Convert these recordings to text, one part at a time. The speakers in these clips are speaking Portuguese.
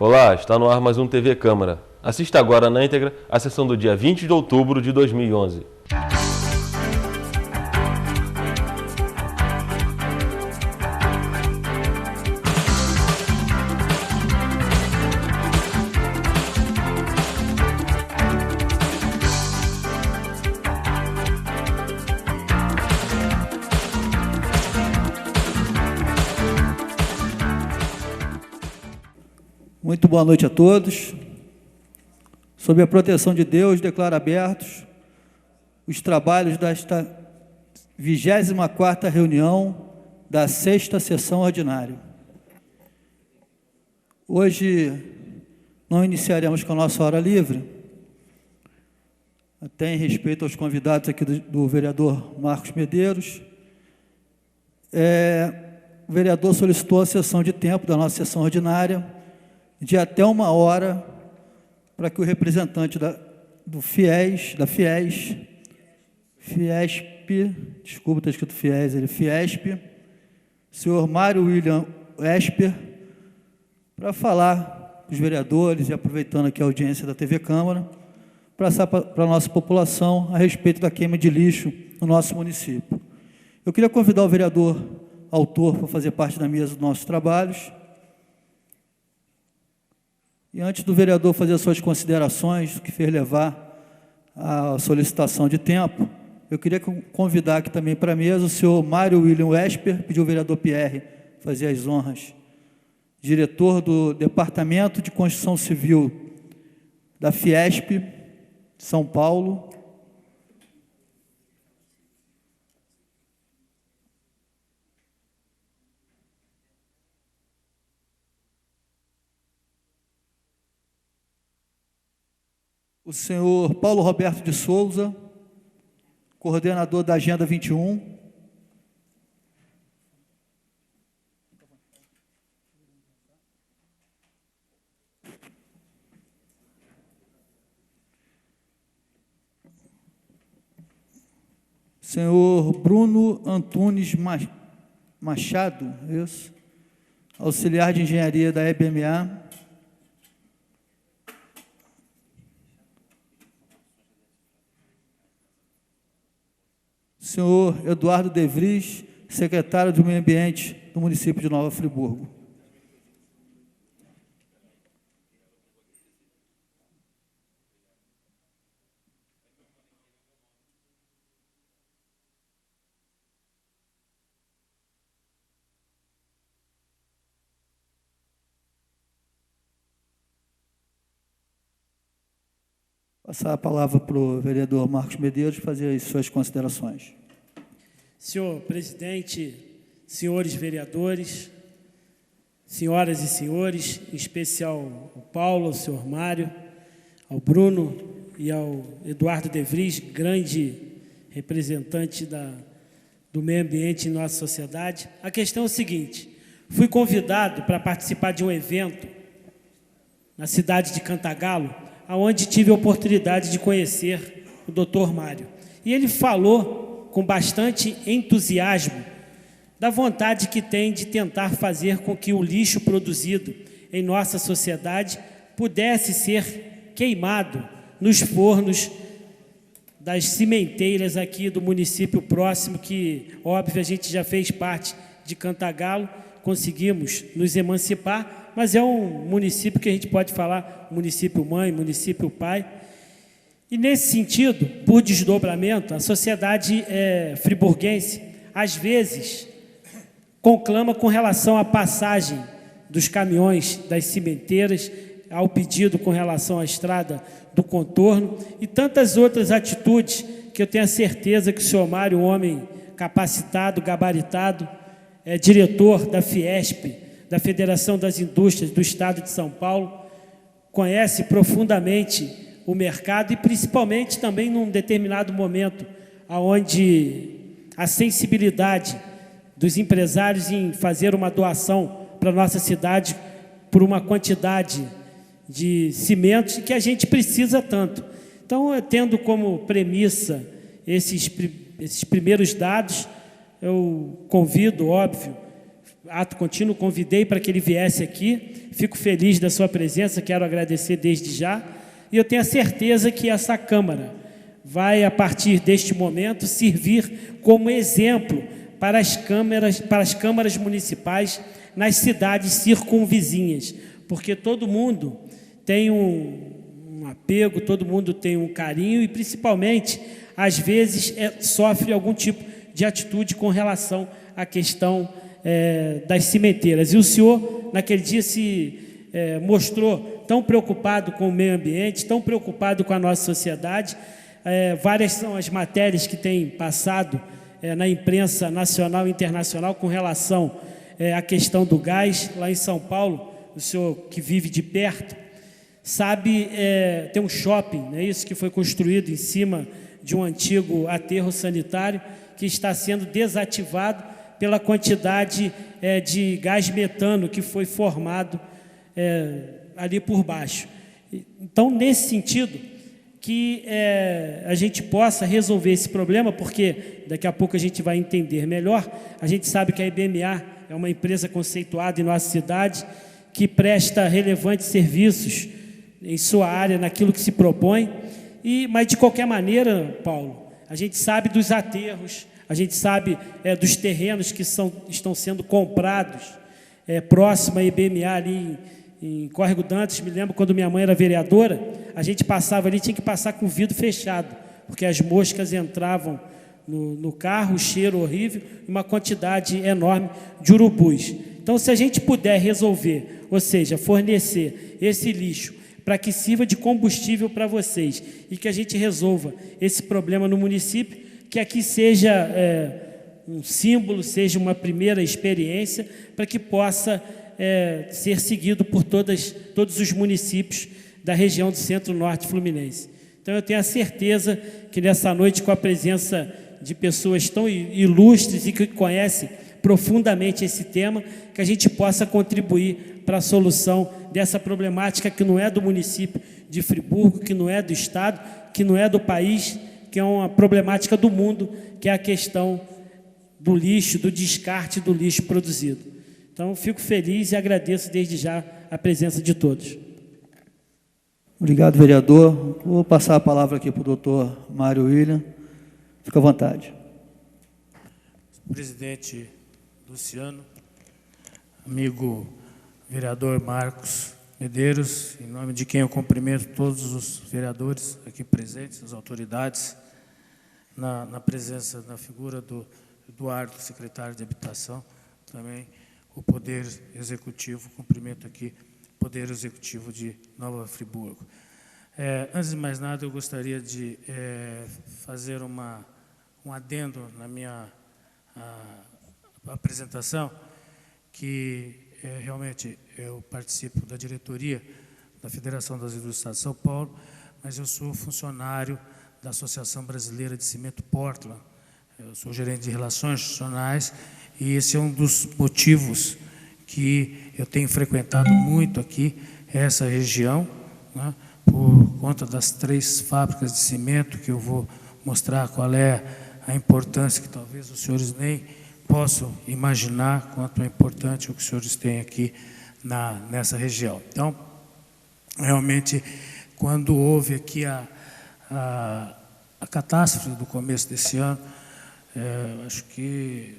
Olá, está no ar mais um TV Câmara. Assista agora na íntegra a sessão do dia 20 de outubro de 2011. Muito boa noite a todos. Sob a proteção de Deus, declaro abertos os trabalhos desta 24ª reunião da 6ª sessão ordinária. Hoje não iniciaremos com a nossa hora livre, até em respeito aos convidados aqui do vereador Marcos Medeiros. O vereador solicitou a cessão de tempo da nossa sessão ordinária de até 1 hora, para que o representante da Fiesp, desculpa, está escrito Fiesp, senhor Mário William Esper, para falar com os vereadores, e aproveitando aqui a audiência da TV Câmara, passar para a nossa população a respeito da queima de lixo no nosso município. Eu queria convidar o vereador autor para fazer parte da mesa dos nossos trabalhos. E antes do vereador fazer as suas considerações, que fez levar a solicitação de tempo, eu queria convidar aqui também para a mesa o senhor Mário William Esper, pediu o vereador Pierre fazer as honras, diretor do Departamento de Construção Civil da Fiesp, São Paulo. O senhor Paulo Roberto de Souza, coordenador da Agenda 21. Senhor Bruno Antunes Machado, isso, auxiliar de engenharia da EBMA. Senhor Eduardo De Vries, secretário do Meio Ambiente do município de Nova Friburgo. Passar a palavra para o vereador Marcos Medeiros fazer as suas considerações. Senhor presidente, senhores vereadores, senhoras e senhores, em especial ao Paulo, ao senhor Mário, ao Bruno e ao Eduardo De Vries, grande representante do meio ambiente em nossa sociedade. A questão é o seguinte: fui convidado para participar de um evento na cidade de Cantagalo, onde tive a oportunidade de conhecer o Dr. Mário. E ele falou com bastante entusiasmo da vontade que tem de tentar fazer com que o lixo produzido em nossa sociedade pudesse ser queimado nos fornos das cimenteiras aqui do município próximo, que, óbvio, a gente já fez parte de Cantagalo, conseguimos nos emancipar, mas é um município que a gente pode falar município mãe, município pai. E nesse sentido, por desdobramento, a sociedade friburguense, às vezes, conclama com relação à passagem dos caminhões das cimenteiras, ao pedido com relação à estrada do contorno e tantas outras atitudes que eu tenho a certeza que o senhor Mário, um homem capacitado, gabaritado, diretor da Fiesp, da Federação das Indústrias do Estado de São Paulo, conhece profundamente o mercado e principalmente também num determinado momento onde a sensibilidade dos empresários em fazer uma doação para a nossa cidade por uma quantidade de cimentos que a gente precisa tanto. Então, tendo como premissa esses primeiros dados, eu convido, óbvio, ato contínuo, convidei para que ele viesse aqui. Fico feliz da sua presença, quero agradecer desde já. E eu tenho a certeza que essa Câmara vai, a partir deste momento, servir como exemplo para as câmaras municipais nas cidades circunvizinhas, porque todo mundo tem um apego, todo mundo tem um carinho e, principalmente, às vezes, sofre algum tipo de atitude com relação à questão das cimenteiras. E o senhor, naquele dia, se mostrou tão preocupado com o meio ambiente, tão preocupado com a nossa sociedade. Várias são as matérias que têm passado na imprensa nacional e internacional com relação à questão do gás. Lá em São Paulo, o senhor que vive de perto, sabe, tem um shopping, né, isso que foi construído em cima de um antigo aterro sanitário, que está sendo desativado pela quantidade de gás metano que foi formado ali por baixo. Então, nesse sentido, que a gente possa resolver esse problema, porque daqui a pouco a gente vai entender melhor. A gente sabe que a IBMA é uma empresa conceituada em nossa cidade, que presta relevantes serviços em sua área, naquilo que se propõe. Mas, de qualquer maneira, Paulo, a gente sabe dos aterros, a gente sabe dos terrenos que estão sendo comprados próximo à IBMA, ali em Córrego Dantas. Me lembro quando minha mãe era vereadora, a gente passava ali, tinha que passar com o vidro fechado, porque as moscas entravam no carro, o cheiro horrível, e uma quantidade enorme de urubus. Então, se a gente puder resolver, ou seja, fornecer esse lixo para que sirva de combustível para vocês e que a gente resolva esse problema no município, que aqui seja um símbolo, seja uma primeira experiência, para que possa ser seguido por todos os municípios da região do Centro-Norte Fluminense. Então, eu tenho a certeza que nessa noite, com a presença de pessoas tão ilustres e que conhecem profundamente esse tema, que a gente possa contribuir para a solução dessa problemática que não é do município de Friburgo, que não é do Estado, que não é do país, que é uma problemática do mundo, que é a questão do lixo, do descarte do lixo produzido. Então, fico feliz e agradeço desde já a presença de todos. Obrigado, vereador. Vou passar a palavra aqui para o doutor Mário William. Fica à vontade. Presidente Luciano, amigo vereador Marcos Medeiros, em nome de quem eu cumprimento todos os vereadores aqui presentes, as autoridades, na presença, na figura do Eduardo, secretário de Habitação, também o Poder Executivo, cumprimento aqui o Poder Executivo de Nova Friburgo. Antes de mais nada, eu gostaria de fazer um adendo na minha apresentação, que realmente eu participo da diretoria da Federação das Indústrias do Estado de São Paulo, mas eu sou funcionário da Associação Brasileira de Cimento Portland. Eu sou gerente de relações institucionais e esse é um dos motivos que eu tenho frequentado muito aqui essa região, né, por conta das 3 fábricas de cimento, que eu vou mostrar qual é a importância, que talvez os senhores nem possam imaginar quanto é importante o que os senhores têm aqui nessa região. Então, realmente, quando houve aqui a catástrofe do começo desse ano, acho que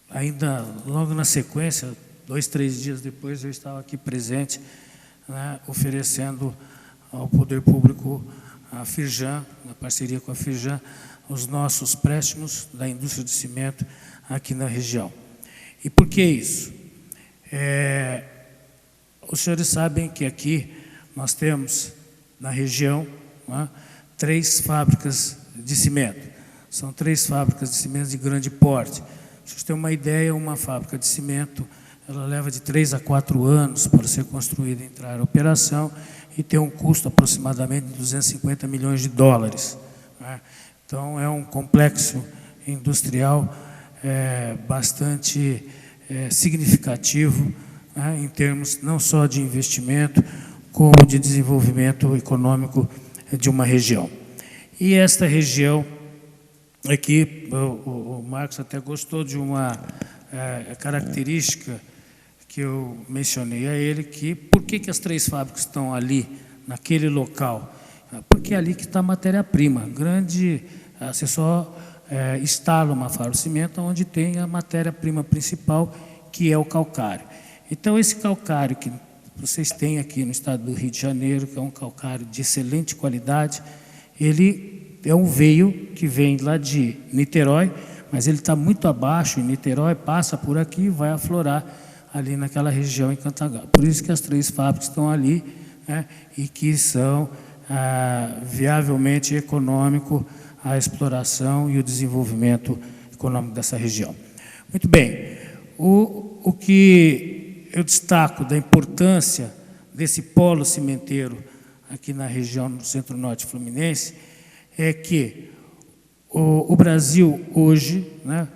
ainda logo na sequência, 2, 3 dias depois, eu estava aqui presente, né, oferecendo ao Poder Público, a Firjan, na parceria com a Firjan, os nossos préstimos da indústria de cimento aqui na região. E por que isso? Os senhores sabem que aqui nós temos, na região, 3 fábricas de cimento. São 3 fábricas de cimento de grande porte. Para vocês terem uma ideia, uma fábrica de cimento, ela leva de 3 a 4 anos para ser construída e entrar em operação e tem um custo aproximadamente de 250 milhões de dólares. Então, é um complexo industrial bastante significativo, em termos não só de investimento, como de desenvolvimento econômico de uma região. E esta região aqui, o Marcos até gostou de uma característica que eu mencionei a ele, que por que as 3 fábricas estão ali, naquele local? Porque é ali que está a matéria-prima. Você só instala uma fábrica de cimento onde tem a matéria-prima principal, que é o calcário. Então, esse calcário que vocês têm aqui no estado do Rio de Janeiro, que é um calcário de excelente qualidade, ele é um veio que vem lá de Niterói, mas ele está muito abaixo em Niterói, passa por aqui e vai aflorar ali naquela região em Cantagalo. Por isso que as 3 fábricas estão ali, né, e que são viavelmente econômico a exploração e o desenvolvimento econômico dessa região. Muito bem, o que eu destaco da importância desse polo cimenteiro aqui na região do Centro-Norte Fluminense é que o Brasil hoje, né,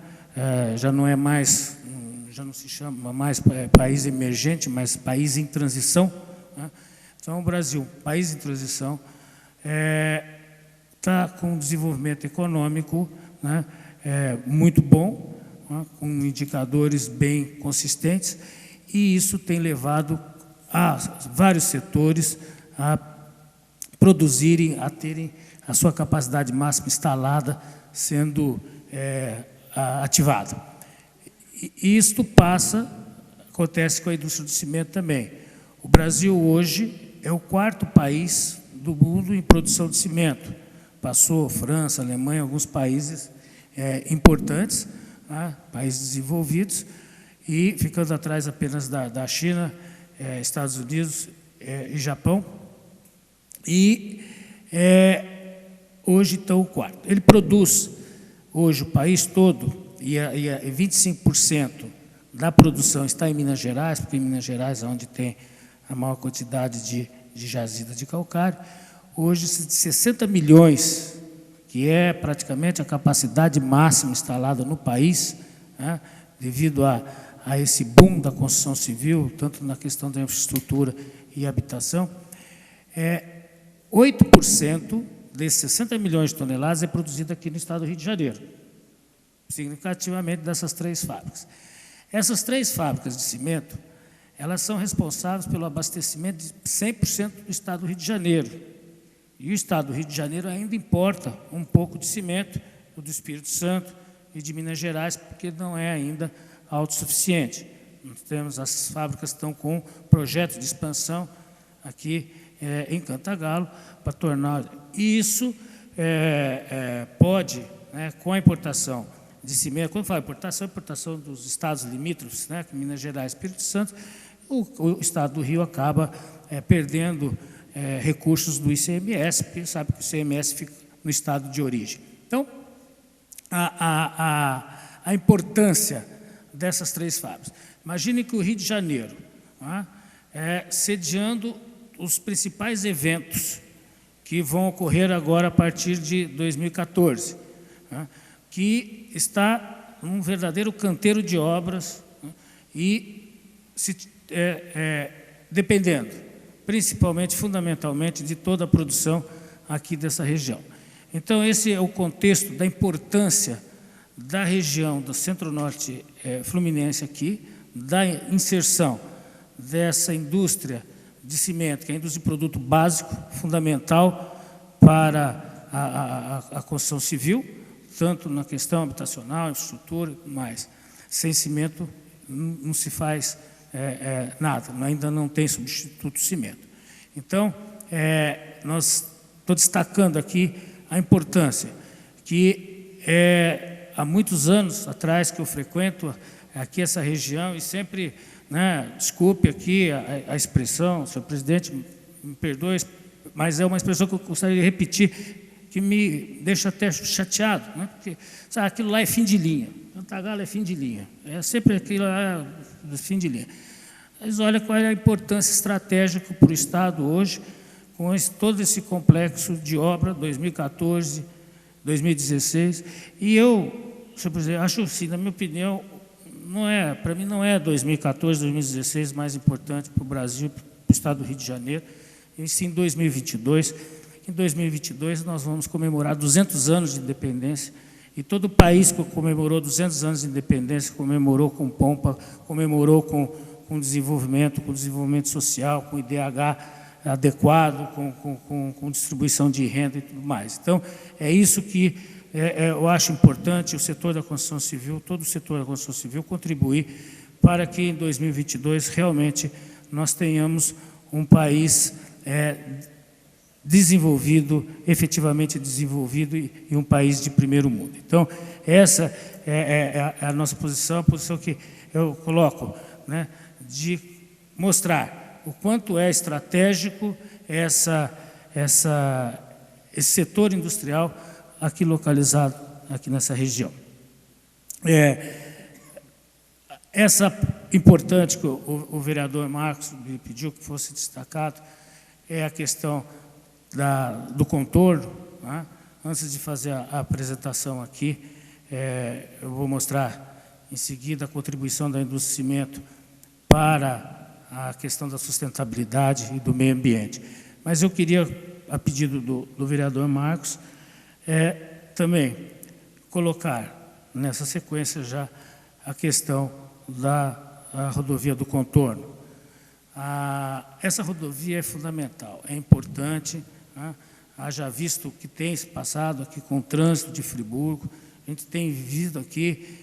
já não se chama mais país emergente, mas país em transição, né? Então, o Brasil, país em transição, está com um desenvolvimento econômico, né, muito bom, né, com indicadores bem consistentes, e isso tem levado a vários setores a produzirem, a terem a sua capacidade máxima instalada sendo ativada. E isto acontece com a indústria do cimento também. O Brasil hoje é o 4º país do mundo em produção de cimento. Passou França, Alemanha, alguns países importantes, né, países desenvolvidos, e ficando atrás apenas da China, Estados Unidos e Japão. E hoje está o 4º. Ele produz, hoje, o país todo, e 25% da produção está em Minas Gerais, porque em Minas Gerais é onde tem a maior quantidade de jazida de calcário. Hoje, 60 milhões, que é praticamente a capacidade máxima instalada no país, né, devido a esse boom da construção civil, tanto na questão da infraestrutura e habitação, 8% desses 60 milhões de toneladas é produzido aqui no estado do Rio de Janeiro, significativamente dessas 3 fábricas. Essas 3 fábricas de cimento, elas são responsáveis pelo abastecimento de 100% do estado do Rio de Janeiro. E o estado do Rio de Janeiro ainda importa um pouco de cimento do Espírito Santo e de Minas Gerais, porque não é ainda autossuficiente. Nós temos, as fábricas estão com projetos de expansão aqui em Cantagalo, para tornar isso pode, né, com a importação de cimento, quando fala importação dos estados limítrofes, né, Minas Gerais e Espírito Santo, o estado do Rio acaba perdendo recursos do ICMS, porque sabe que o ICMS fica no estado de origem. Então, a importância dessas 3 fábricas. Imagine que o Rio de Janeiro, sediando os principais eventos que vão ocorrer agora a partir de 2014, que está um verdadeiro canteiro de obras, e dependendo, principalmente, fundamentalmente, de toda a produção aqui dessa região. Então, esse é o contexto da importância da região do Centro-Norte Fluminense aqui, da inserção dessa indústria de cimento, que é a indústria de produto básico, fundamental para a construção civil, tanto na questão habitacional, infraestrutura e tudo mais. Sem cimento não se faz nada, ainda não tem substituto de cimento. Então, estou destacando aqui a importância que há muitos anos atrás que eu frequento aqui essa região e sempre, né, desculpe aqui a expressão, senhor presidente, me perdoe, mas é uma expressão que eu gostaria de repetir, que me deixa até chateado, né, porque sabe, aquilo lá é fim de linha, Cantagalo é fim de linha, é sempre aquilo lá fim de linha. Mas olha qual é a importância estratégica para o Estado hoje, com todo esse complexo de obra, 2014, 2016, e eu, senhor presidente, acho assim, na minha opinião, para mim não é 2014, 2016 mais importante para o Brasil, para o Estado do Rio de Janeiro, e sim 2022. Em 2022 nós vamos comemorar 200 anos de independência, E todo o país que comemorou 200 anos de independência, comemorou com pompa, comemorou com desenvolvimento social, com IDH adequado, com distribuição de renda e tudo mais. Então, é isso que eu acho importante o setor da construção civil, todo o setor da construção civil, contribuir para que em 2022 realmente nós tenhamos um país desenvolvido, efetivamente desenvolvido e um país de primeiro mundo. Então, essa é a nossa posição, a posição que eu coloco, né, de mostrar o quanto é estratégico esse setor industrial aqui localizado, aqui nessa região. Essa importante que o vereador Marcos me pediu que fosse destacado é a questão do contorno, né? Antes de fazer a apresentação aqui, eu vou mostrar em seguida a contribuição da indústria de cimento para a questão da sustentabilidade e do meio ambiente. Mas eu queria, a pedido do vereador Marcos, também colocar nessa sequência já a questão da rodovia do contorno. Essa rodovia é fundamental, é importante, né? Haja visto o que tem se passado aqui com o trânsito de Friburgo, a gente tem visto aqui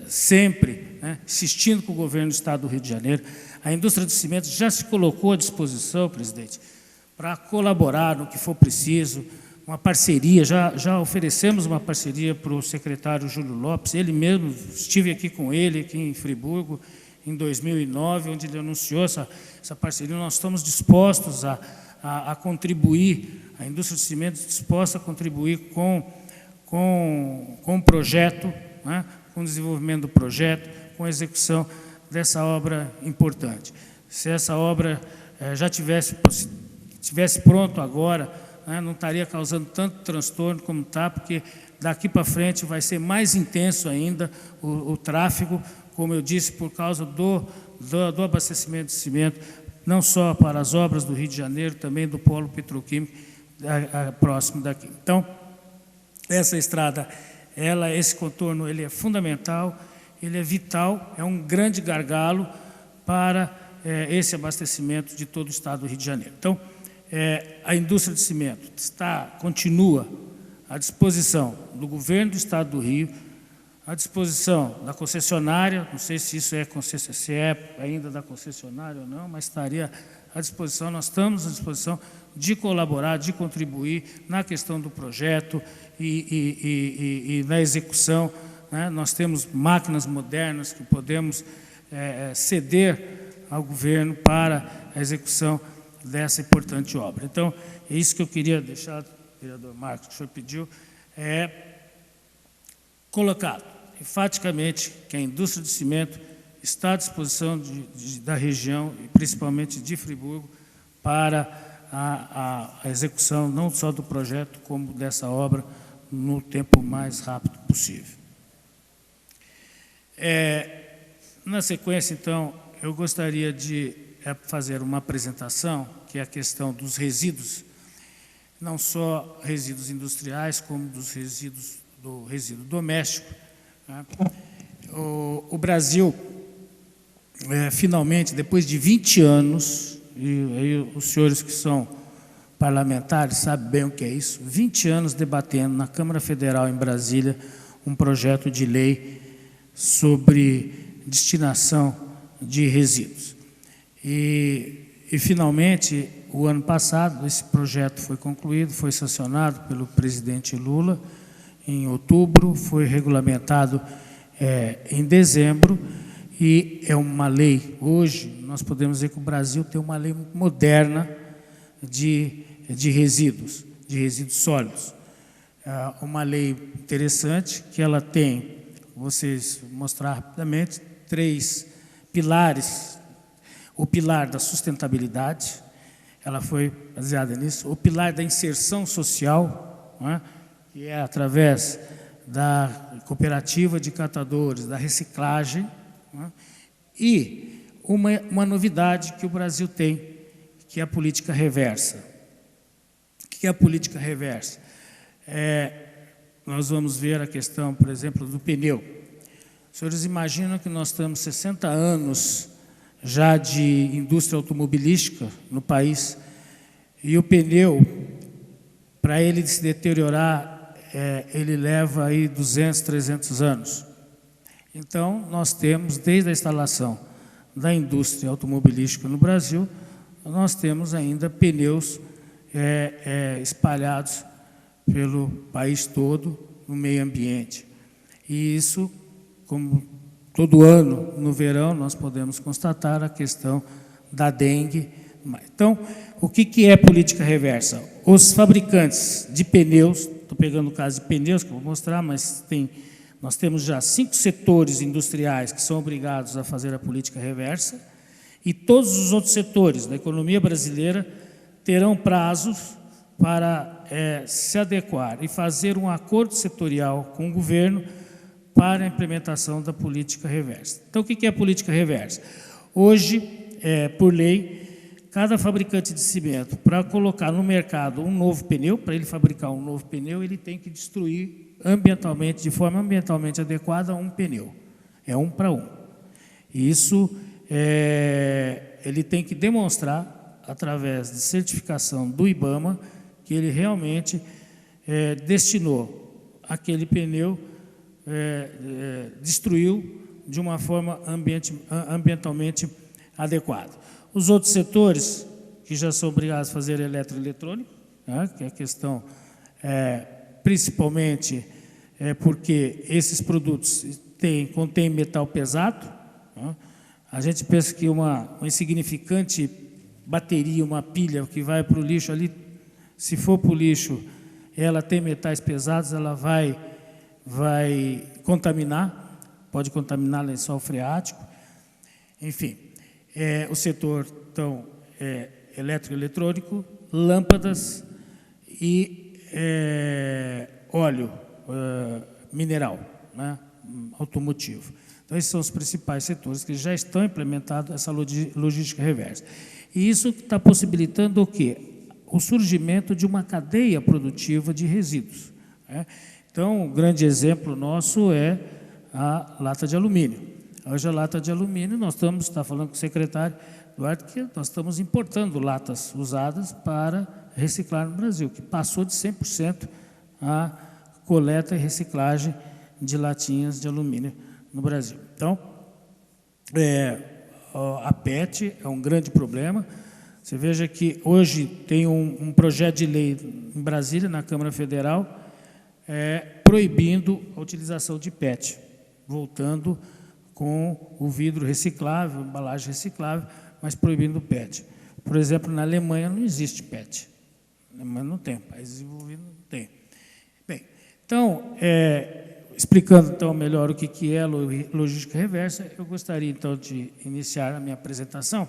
sempre, né, insistindo com o governo do Estado do Rio de Janeiro. A indústria de cimento já se colocou à disposição, presidente, para colaborar no que for preciso, uma parceria, já oferecemos uma parceria para o secretário Júlio Lopes, ele mesmo, estive aqui com ele, aqui em Friburgo, em 2009, onde ele anunciou essa parceria. Nós estamos dispostos a contribuir, a indústria de cimento disposta a contribuir com o projeto, né, com o desenvolvimento do projeto, com a execução dessa obra importante. Se essa obra já tivesse pronto agora, né, não estaria causando tanto transtorno como está, porque daqui para frente vai ser mais intenso ainda o tráfego, como eu disse, por causa do abastecimento de cimento, não só para as obras do Rio de Janeiro, também do polo petroquímico próximo daqui. Então, essa estrada, esse contorno, ele é fundamental, ele é vital, é um grande gargalo para esse abastecimento de todo o Estado do Rio de Janeiro. Então, a indústria de cimento continua à disposição do governo do Estado do Rio, à disposição da concessionária, não sei se isso se é ainda da concessionária ou não, mas estaria à disposição, nós estamos à disposição de colaborar, de contribuir na questão do projeto e na execução, né? Nós temos máquinas modernas que podemos ceder ao governo para a execução dessa importante obra. Então, é isso que eu queria deixar, vereador Marcos, que o senhor pediu, colocado enfaticamente que a indústria de cimento está à disposição da região, e principalmente de Friburgo, para a execução não só do projeto, como dessa obra, no tempo mais rápido possível. Na sequência, então, eu gostaria de fazer uma apresentação, que é a questão dos resíduos, não só resíduos industriais, como do resíduo doméstico, né? O Brasil, finalmente, depois de 20 anos, e aí os senhores que são parlamentares sabem bem o que é isso, 20 anos debatendo na Câmara Federal em Brasília um projeto de lei sobre destinação de resíduos. E finalmente, o ano passado, esse projeto foi concluído, foi sancionado pelo presidente Lula em outubro, foi regulamentado em dezembro, e é uma lei, hoje, nós podemos dizer que o Brasil tem uma lei moderna de resíduos sólidos. Uma lei interessante, que ela tem, vocês mostrar rapidamente, 3 pilares. O pilar da sustentabilidade, ela foi baseada nisso. O pilar da inserção social, né, que é através da cooperativa de catadores, da reciclagem, né, e uma novidade que o Brasil tem, que é a política reversa. O que é a política reversa? nós vamos ver a questão, por exemplo, do pneu. Os senhores imaginam que nós temos 60 anos já de indústria automobilística no país, e o pneu, para ele se deteriorar, ele leva aí 200, 300 anos. Então, nós temos, desde a instalação da indústria automobilística no Brasil, nós temos ainda pneus espalhados pelo país todo, no meio ambiente. E isso, como todo ano, no verão, nós podemos constatar a questão da dengue. Então, o que é política reversa? Os fabricantes de pneus, estou pegando o caso de pneus, que eu vou mostrar, mas nós temos já 5 setores industriais que são obrigados a fazer a política reversa, e todos os outros setores da economia brasileira terão prazos para se adequar e fazer um acordo setorial com o governo para a implementação da política reversa. Então, o que é a política reversa? Hoje, por lei, cada fabricante de cimento, para colocar no mercado um novo pneu, para ele fabricar um novo pneu, ele tem que destruir ambientalmente, de forma ambientalmente adequada, um pneu. É 1 para 1. Isso ele tem que demonstrar, através de certificação do IBAMA, que ele realmente destinou aquele pneu, destruiu de uma forma ambientalmente adequada. Os outros setores, que já são obrigados a fazer eletroeletrônico, né, que é a questão, principalmente porque esses produtos contêm metal pesado, né. A gente pensa que uma insignificante bateria, uma pilha que vai para o lixo ali, se for para o lixo, ela tem metais pesados, ela vai contaminar, pode contaminar lençol freático, enfim. O setor, então, eletroeletrônico, lâmpadas e óleo mineral, né, automotivo. Então, esses são os principais setores que já estão implementados essa logística reversa. E isso está possibilitando o quê? O surgimento de uma cadeia produtiva de resíduos, né? Então, um grande exemplo nosso é a lata de alumínio. Hoje, a lata de alumínio, nós está falando com o secretário Eduardo, que nós estamos importando latas usadas para reciclar no Brasil, que passou de 100% a coleta e reciclagem de latinhas de alumínio no Brasil. Então, a PET é um grande problema. Você veja que hoje tem um projeto de lei em Brasília, na Câmara Federal, proibindo a utilização de PET, voltando com o vidro reciclável, embalagem reciclável, mas proibindo o PET. Por exemplo, na Alemanha não existe PET. Na Alemanha não tem, país desenvolvido não tem. Bem, então, explicando então melhor o que é logística reversa, eu gostaria então de iniciar a minha apresentação.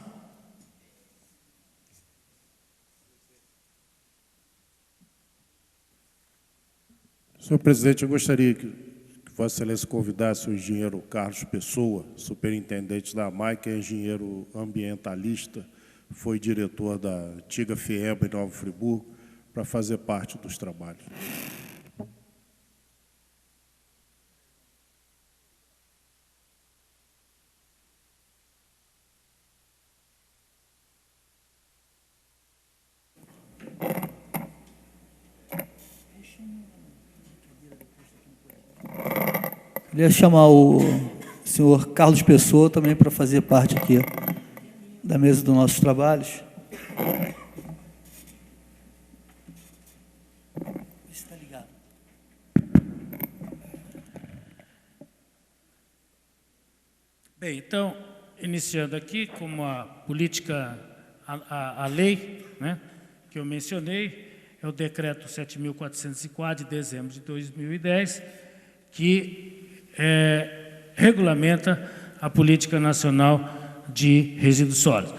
Senhor presidente, eu gostaria que Vossa Excelência convidasse o engenheiro Carlos Pessoa, superintendente da AMAI, que é engenheiro ambientalista, foi diretor da antiga FIEMA em Nova Friburgo, para fazer parte dos trabalhos. Queria chamar o senhor Carlos Pessoa também para fazer parte aqui da mesa dos nossos trabalhos. Está ligado. Bem, então, iniciando aqui, como a política, a lei, né, que eu mencionei, é o decreto 7.404, de dezembro de 2010, que regulamenta a Política Nacional de Resíduos Sólidos.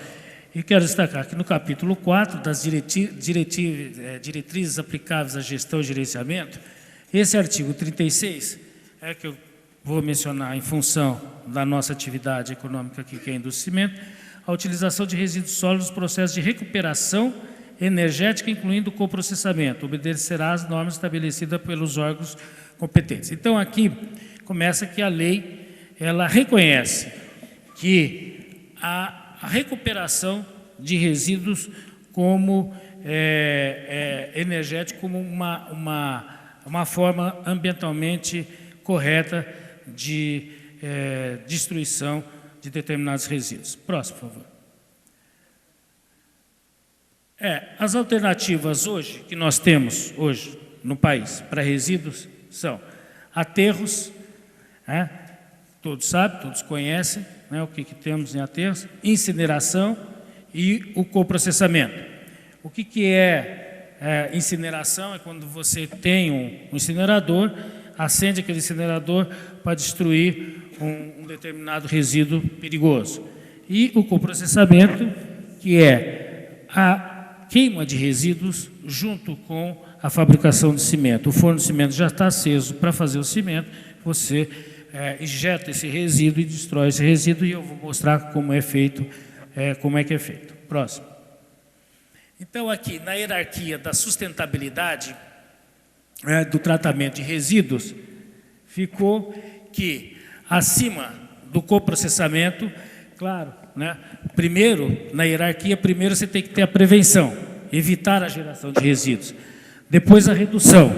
E quero destacar que no capítulo 4 das diretrizes aplicáveis à gestão e gerenciamento, esse artigo 36, que eu vou mencionar em função da nossa atividade econômica aqui, que é a indústria de cimento, a utilização de resíduos sólidos nos processos de recuperação energética, incluindo o coprocessamento. Obedecerá às normas estabelecidas pelos órgãos competentes. Então, aqui começa que a lei ela reconhece que a recuperação de resíduos como energético como uma forma ambientalmente correta de destruição de determinados resíduos. Próximo, por favor. As alternativas hoje que nós temos hoje no país para resíduos são aterros, todos sabem, todos conhecem, o que temos em aterros, incineração e o coprocessamento. O que é incineração? É quando você tem um incinerador, acende aquele incinerador para destruir um determinado resíduo perigoso. E o coprocessamento, que é a queima de resíduos junto com a fabricação de cimento. O forno de cimento já está aceso para fazer o cimento, você injeta esse resíduo e destrói esse resíduo, e eu vou mostrar como é feito, como é que é feito. Próximo. Então, aqui, na hierarquia da sustentabilidade do tratamento de resíduos, ficou que, acima do coprocessamento, claro, primeiro, na hierarquia, primeiro você tem que ter a prevenção, evitar a geração de resíduos. Depois, a redução.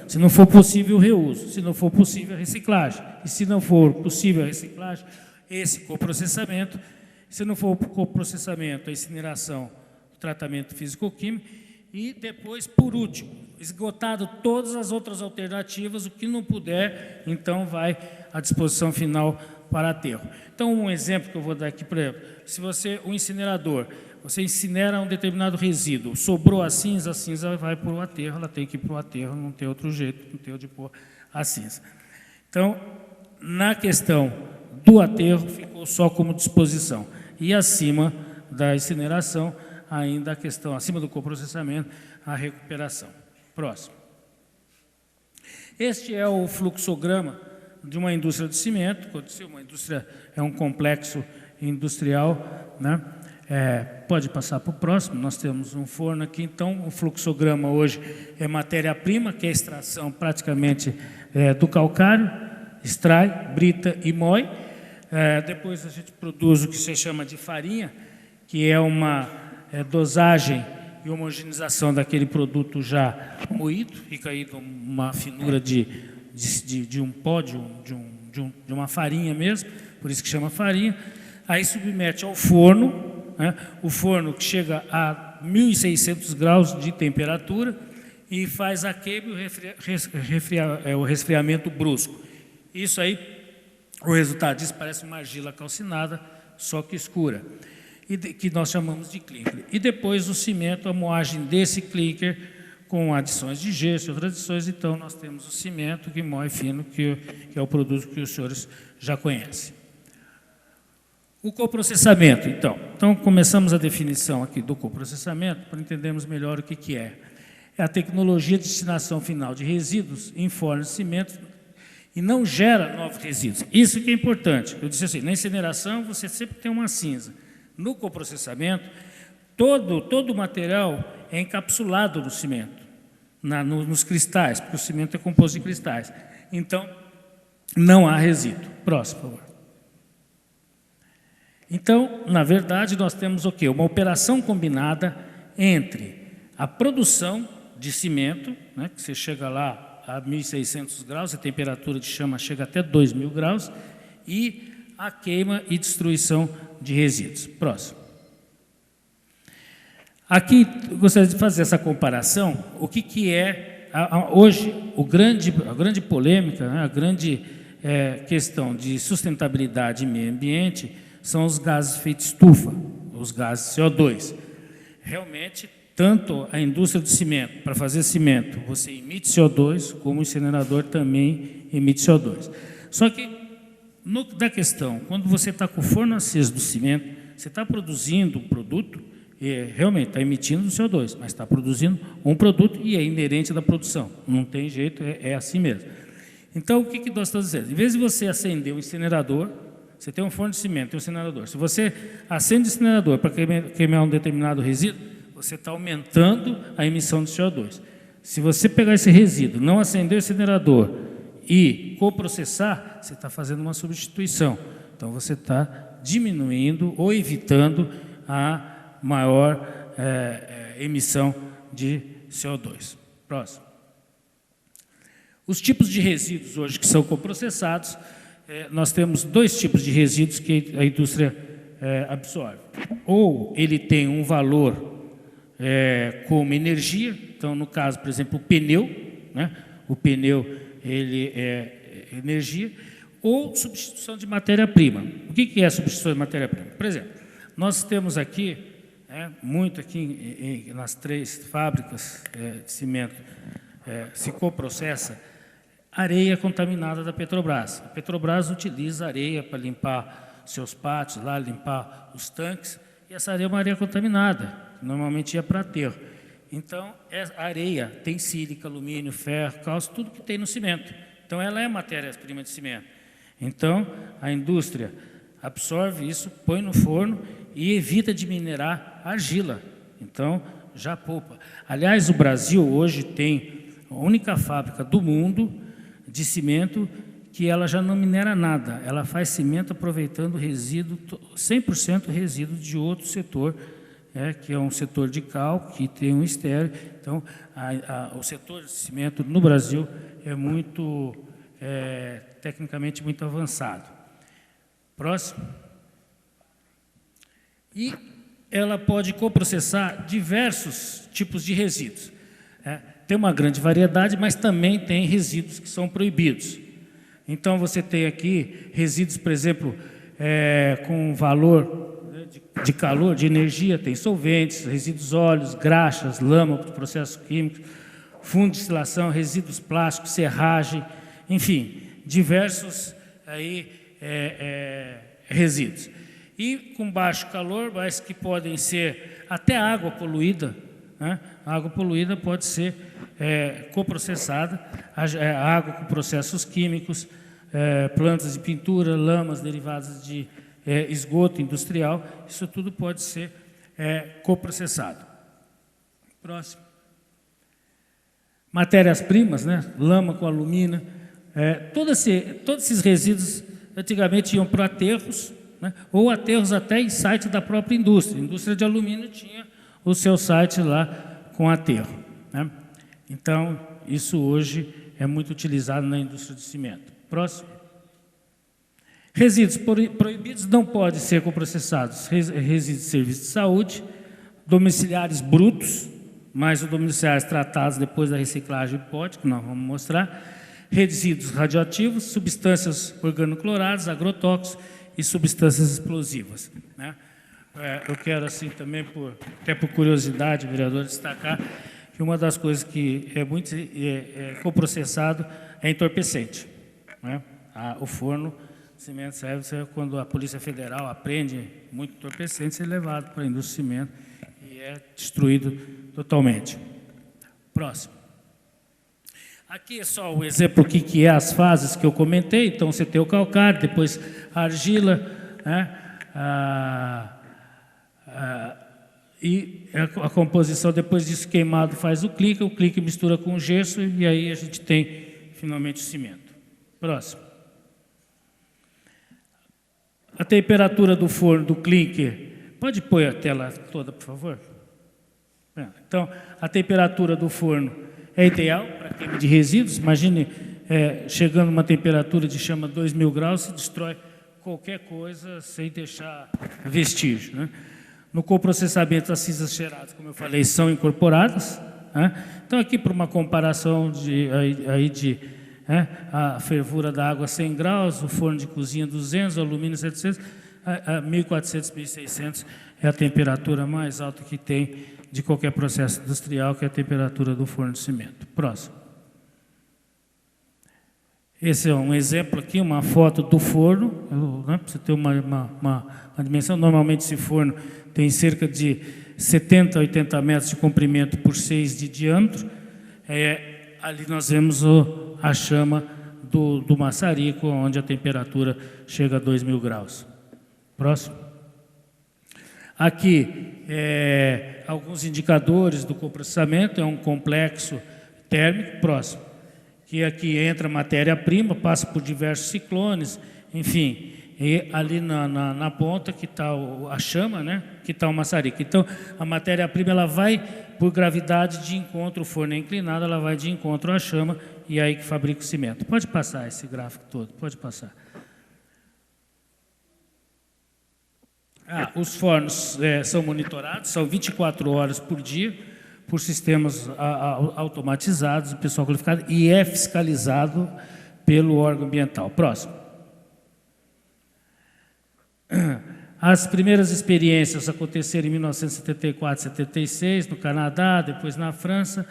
Se não for possível, o reuso. Se não for possível, a reciclagem. E se não for possível a reciclagem, esse coprocessamento. Se não for o coprocessamento, a incineração, o tratamento físico-químico. E depois, por último, esgotado todas as outras alternativas, o que não puder, então vai à disposição final para aterro. Então, um exemplo que eu vou dar aqui, por exemplo, se o incinerador, você incinera um determinado resíduo, sobrou a cinza vai para o aterro, ela tem que ir para o aterro, não tem outro jeito, não tem onde pôr a cinza. Então, na questão do aterro, ficou só como disposição. E acima da incineração, ainda a questão, acima do coprocessamento, a recuperação. Próximo. Este é o fluxograma de uma indústria de cimento. Uma indústria é um complexo industrial, pode passar para o próximo. Nós temos um forno aqui, então o fluxograma hoje é matéria-prima, que é a extração praticamente do calcário, extrai, brita e moe. Depois a gente produz o que se chama de farinha, que é uma dosagem e homogenização daquele produto já moído, fica aí uma finura de um pó, de uma farinha mesmo, por isso que chama farinha. Aí submete ao forno, o forno que chega a 1.600 graus de temperatura e faz a queima e o resfriamento brusco. Isso aí, o resultado disso parece uma argila calcinada, só que escura, e que nós chamamos de clinker. E depois o cimento, a moagem desse clinker com adições de gesso e outras adições. Então, nós temos o cimento que moe fino, que é o produto que os senhores já conhecem. O coprocessamento, então. Então, começamos a definição aqui do coprocessamento para entendermos melhor o que é. É a tecnologia de destinação final de resíduos em forno de cimento e não gera novos resíduos. Isso que é importante. Eu disse assim, na incineração você sempre tem uma cinza. No coprocessamento, todo o material é encapsulado no cimento, nos cristais, porque o cimento é composto de cristais. Então, não há resíduo. Próximo, por favor. Então, na verdade, nós temos o quê? Uma operação combinada entre a produção de cimento, que você chega lá a 1.600 graus, a temperatura de chama chega até 2.000 graus, e a queima e destruição de resíduos. Próximo. Aqui, eu gostaria de fazer essa comparação, o que é, hoje, a grande polêmica, a grande questão de sustentabilidade e meio ambiente são os gases efeito estufa, os gases CO2. Realmente, tanto a indústria do cimento, para fazer cimento, você emite CO2, como o incinerador também emite CO2. Só que, da questão, quando você está com o forno aceso do cimento, você está produzindo um produto, realmente está emitindo CO2, mas está produzindo um produto e é inerente da produção. Não tem jeito, é assim mesmo. Então, o que nós estamos dizendo? Em vez de você acender um incinerador, você tem um forno de cimento, tem um incinerador. Se você acende o incinerador para queimar um determinado resíduo, você está aumentando a emissão de CO2. Se você pegar esse resíduo, não acender o incinerador e coprocessar, você está fazendo uma substituição. Então, você está diminuindo ou evitando a maior emissão de CO2. Próximo. Os tipos de resíduos hoje que são coprocessados, nós temos dois tipos de resíduos que a indústria absorve. Ou ele tem um valor como energia, então, no caso, por exemplo, o pneu, né? O pneu ele é energia, ou substituição de matéria-prima. O que é a substituição de matéria-prima? Por exemplo, nós temos aqui, muito aqui nas 3 fábricas de cimento, se coprocessa areia contaminada da Petrobras. A Petrobras utiliza areia para limpar seus pátios, lá, limpar os tanques, e essa areia é uma areia contaminada, normalmente ia para aterro. Então, a areia tem sílica, alumínio, ferro, cálcio, tudo que tem no cimento. Então, ela é matéria-prima de cimento. Então, a indústria absorve isso, põe no forno e evita de minerar argila. Então, já poupa. Aliás, o Brasil hoje tem a única fábrica do mundo de cimento que ela já não minera nada. Ela faz cimento aproveitando resíduo, 100% resíduo de outro setor, que é um setor de cal, que tem um estéreo. Então, o setor de cimento no Brasil é muito, tecnicamente, muito avançado. Próximo. E ela pode coprocessar diversos tipos de resíduos. Tem uma grande variedade, mas também tem resíduos que são proibidos. Então, você tem aqui resíduos, por exemplo, com valor de calor, de energia, tem solventes, resíduos óleos, graxas, lama, processos químicos, fundo de destilação, resíduos plásticos, serragem, enfim, diversos aí, resíduos. E com baixo calor, mas que podem ser até água poluída, né? A água poluída pode ser coprocessada, a água com processos químicos, plantas de pintura, lamas derivadas de esgoto industrial, isso tudo pode ser coprocessado. Próximo. Matérias-primas, né? Lama com alumínio, todos esses resíduos antigamente iam para aterros, né? Ou aterros até em site da própria indústria. A indústria de alumínio tinha o seu site lá com aterro, né? Então, isso hoje é muito utilizado na indústria de cimento. Próximo. Resíduos proibidos não podem ser coprocessados. Resíduos de serviço de saúde, domiciliares brutos, mas os domiciliares tratados depois da reciclagem pode, que nós vamos mostrar, resíduos radioativos, substâncias organocloradas, agrotóxicos e substâncias explosivas, né? Eu quero, assim, também, até por curiosidade, vereador, destacar que uma das coisas que é muito coprocessado é entorpecente, né? O forno de cimento serve quando a Polícia Federal apreende muito entorpecente, ser levado para a indústria de cimento e é destruído totalmente. Próximo. Aqui é só o exemplo do que é as fases que eu comentei. Então, você tem o calcário, depois a argila, né? E a composição, depois disso queimado, faz o clique mistura com o gesso e aí a gente tem, finalmente, o cimento. Próximo. A temperatura do forno, do clinker, pode pôr a tela toda, por favor? Então, a temperatura do forno é ideal para queima de resíduos. Imagine, chegando a uma temperatura de chama 2.000 graus, se destrói qualquer coisa sem deixar vestígio, né? No coprocessamento, as cinzas cheiradas, como eu falei, são incorporadas, né? Então, aqui, para uma comparação a fervura da água 100 graus, o forno de cozinha 200, o alumínio 700, 1.400, 1.600 é a temperatura mais alta que tem de qualquer processo industrial, que é a temperatura do forno de cimento. Próximo. Esse é um exemplo aqui, uma foto do forno, né, para você ter uma dimensão. Normalmente esse forno tem cerca de 70 a 80 metros de comprimento por 6 de diâmetro. Ali nós vemos a chama do maçarico, onde a temperatura chega a 2.000 graus. Próximo. Aqui, alguns indicadores do coprocessamento, é um complexo térmico. Próximo. Que aqui entra matéria-prima, passa por diversos ciclones, enfim, e ali na ponta que está a chama, né, que está o maçarico. Então, a matéria-prima ela vai por gravidade de encontro, o forno é inclinado, ela vai de encontro à chama, e é aí que fabrica o cimento. Pode passar esse gráfico todo, pode passar. Os fornos são monitorados, são 24 horas por dia, por sistemas automatizados, pessoal qualificado, e é fiscalizado pelo órgão ambiental. Próximo. As primeiras experiências aconteceram em 1974, 76, no Canadá, depois na França,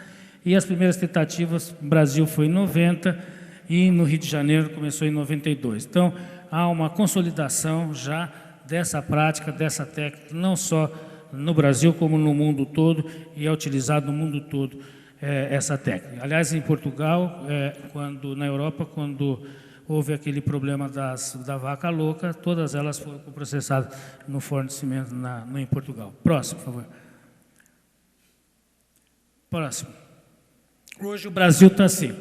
e as primeiras tentativas no Brasil foi em 90, e no Rio de Janeiro começou em 92. Então, há uma consolidação já dessa prática, dessa técnica, não só no Brasil, como no mundo todo, e é utilizado no mundo todo essa técnica. Aliás, em Portugal, na Europa, quando houve aquele problema da vaca louca, todas elas foram processadas no forno de cimento em Portugal. Próximo, por favor. Próximo. Hoje o Brasil está assim.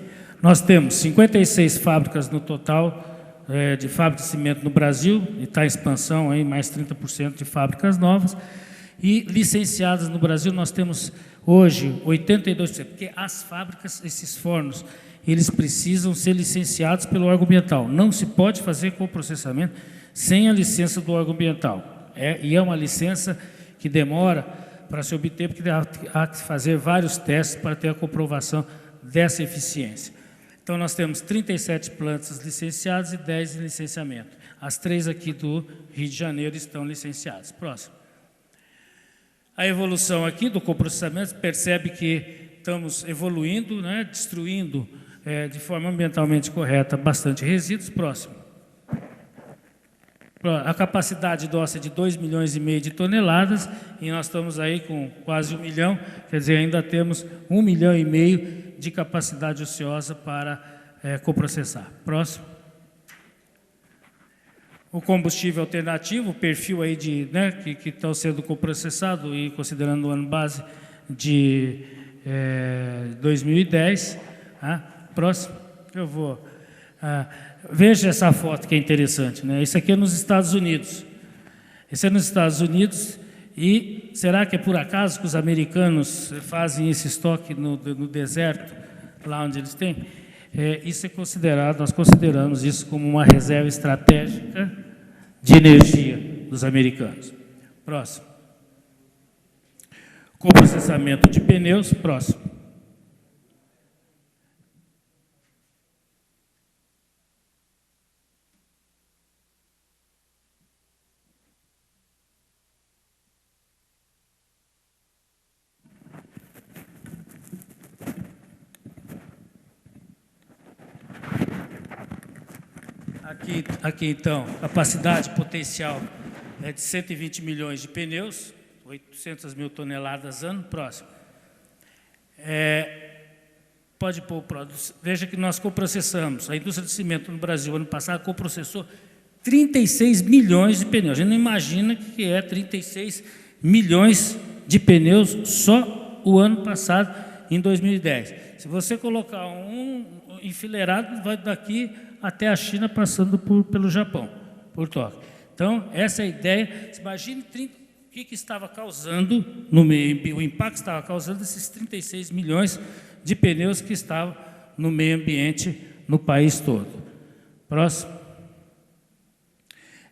Nós temos 56 fábricas no total de fábrica de cimento no Brasil, e está em expansão, aí, mais 30% de fábricas novas. E licenciadas no Brasil, nós temos hoje 82%, porque as fábricas, esses fornos, eles precisam ser licenciados pelo órgão ambiental. Não se pode fazer coprocessamento sem a licença do órgão ambiental. E é uma licença que demora para se obter, porque há que fazer vários testes para ter a comprovação dessa eficiência. Então, nós temos 37 plantas licenciadas e 10 em licenciamento. As 3 aqui do Rio de Janeiro estão licenciadas. Próximo. A evolução aqui do coprocessamento, percebe que estamos evoluindo, né, destruindo de forma ambientalmente correta bastante resíduos. Próximo. A capacidade nossa é de 2,5 milhões de toneladas, e nós estamos aí com quase 1 milhão, quer dizer, ainda temos 1,5 milhão de capacidade ociosa para coprocessar. Próximo. O combustível alternativo, o perfil aí que estão sendo coprocessado, e considerando o ano base de 2010. Próximo. Eu vou... veja essa foto que é interessante, né? Isso aqui é nos Estados Unidos. Isso é nos Estados Unidos, e será que é por acaso que os americanos fazem esse estoque no deserto, lá onde eles têm? Isso é considerado, nós consideramos isso como uma reserva estratégica de energia dos americanos. Próximo. Coprocessamento de pneus. Próximo. Aqui, então, capacidade potencial é de 120 milhões de pneus, 800 mil toneladas ano. Próximo. Pode pôr o produto. Veja que nós coprocessamos. A indústria de cimento no Brasil, ano passado, coprocessou 36 milhões de pneus. A gente não imagina que é 36 milhões de pneus só o ano passado, em 2010. Se você colocar um enfileirado, vai daqui até a China, passando pelo Japão, por Tóquio. Então, essa é a ideia. Imagine o que estava causando, o impacto que estava causando esses 36 milhões de pneus que estavam no meio ambiente no país todo. Próximo.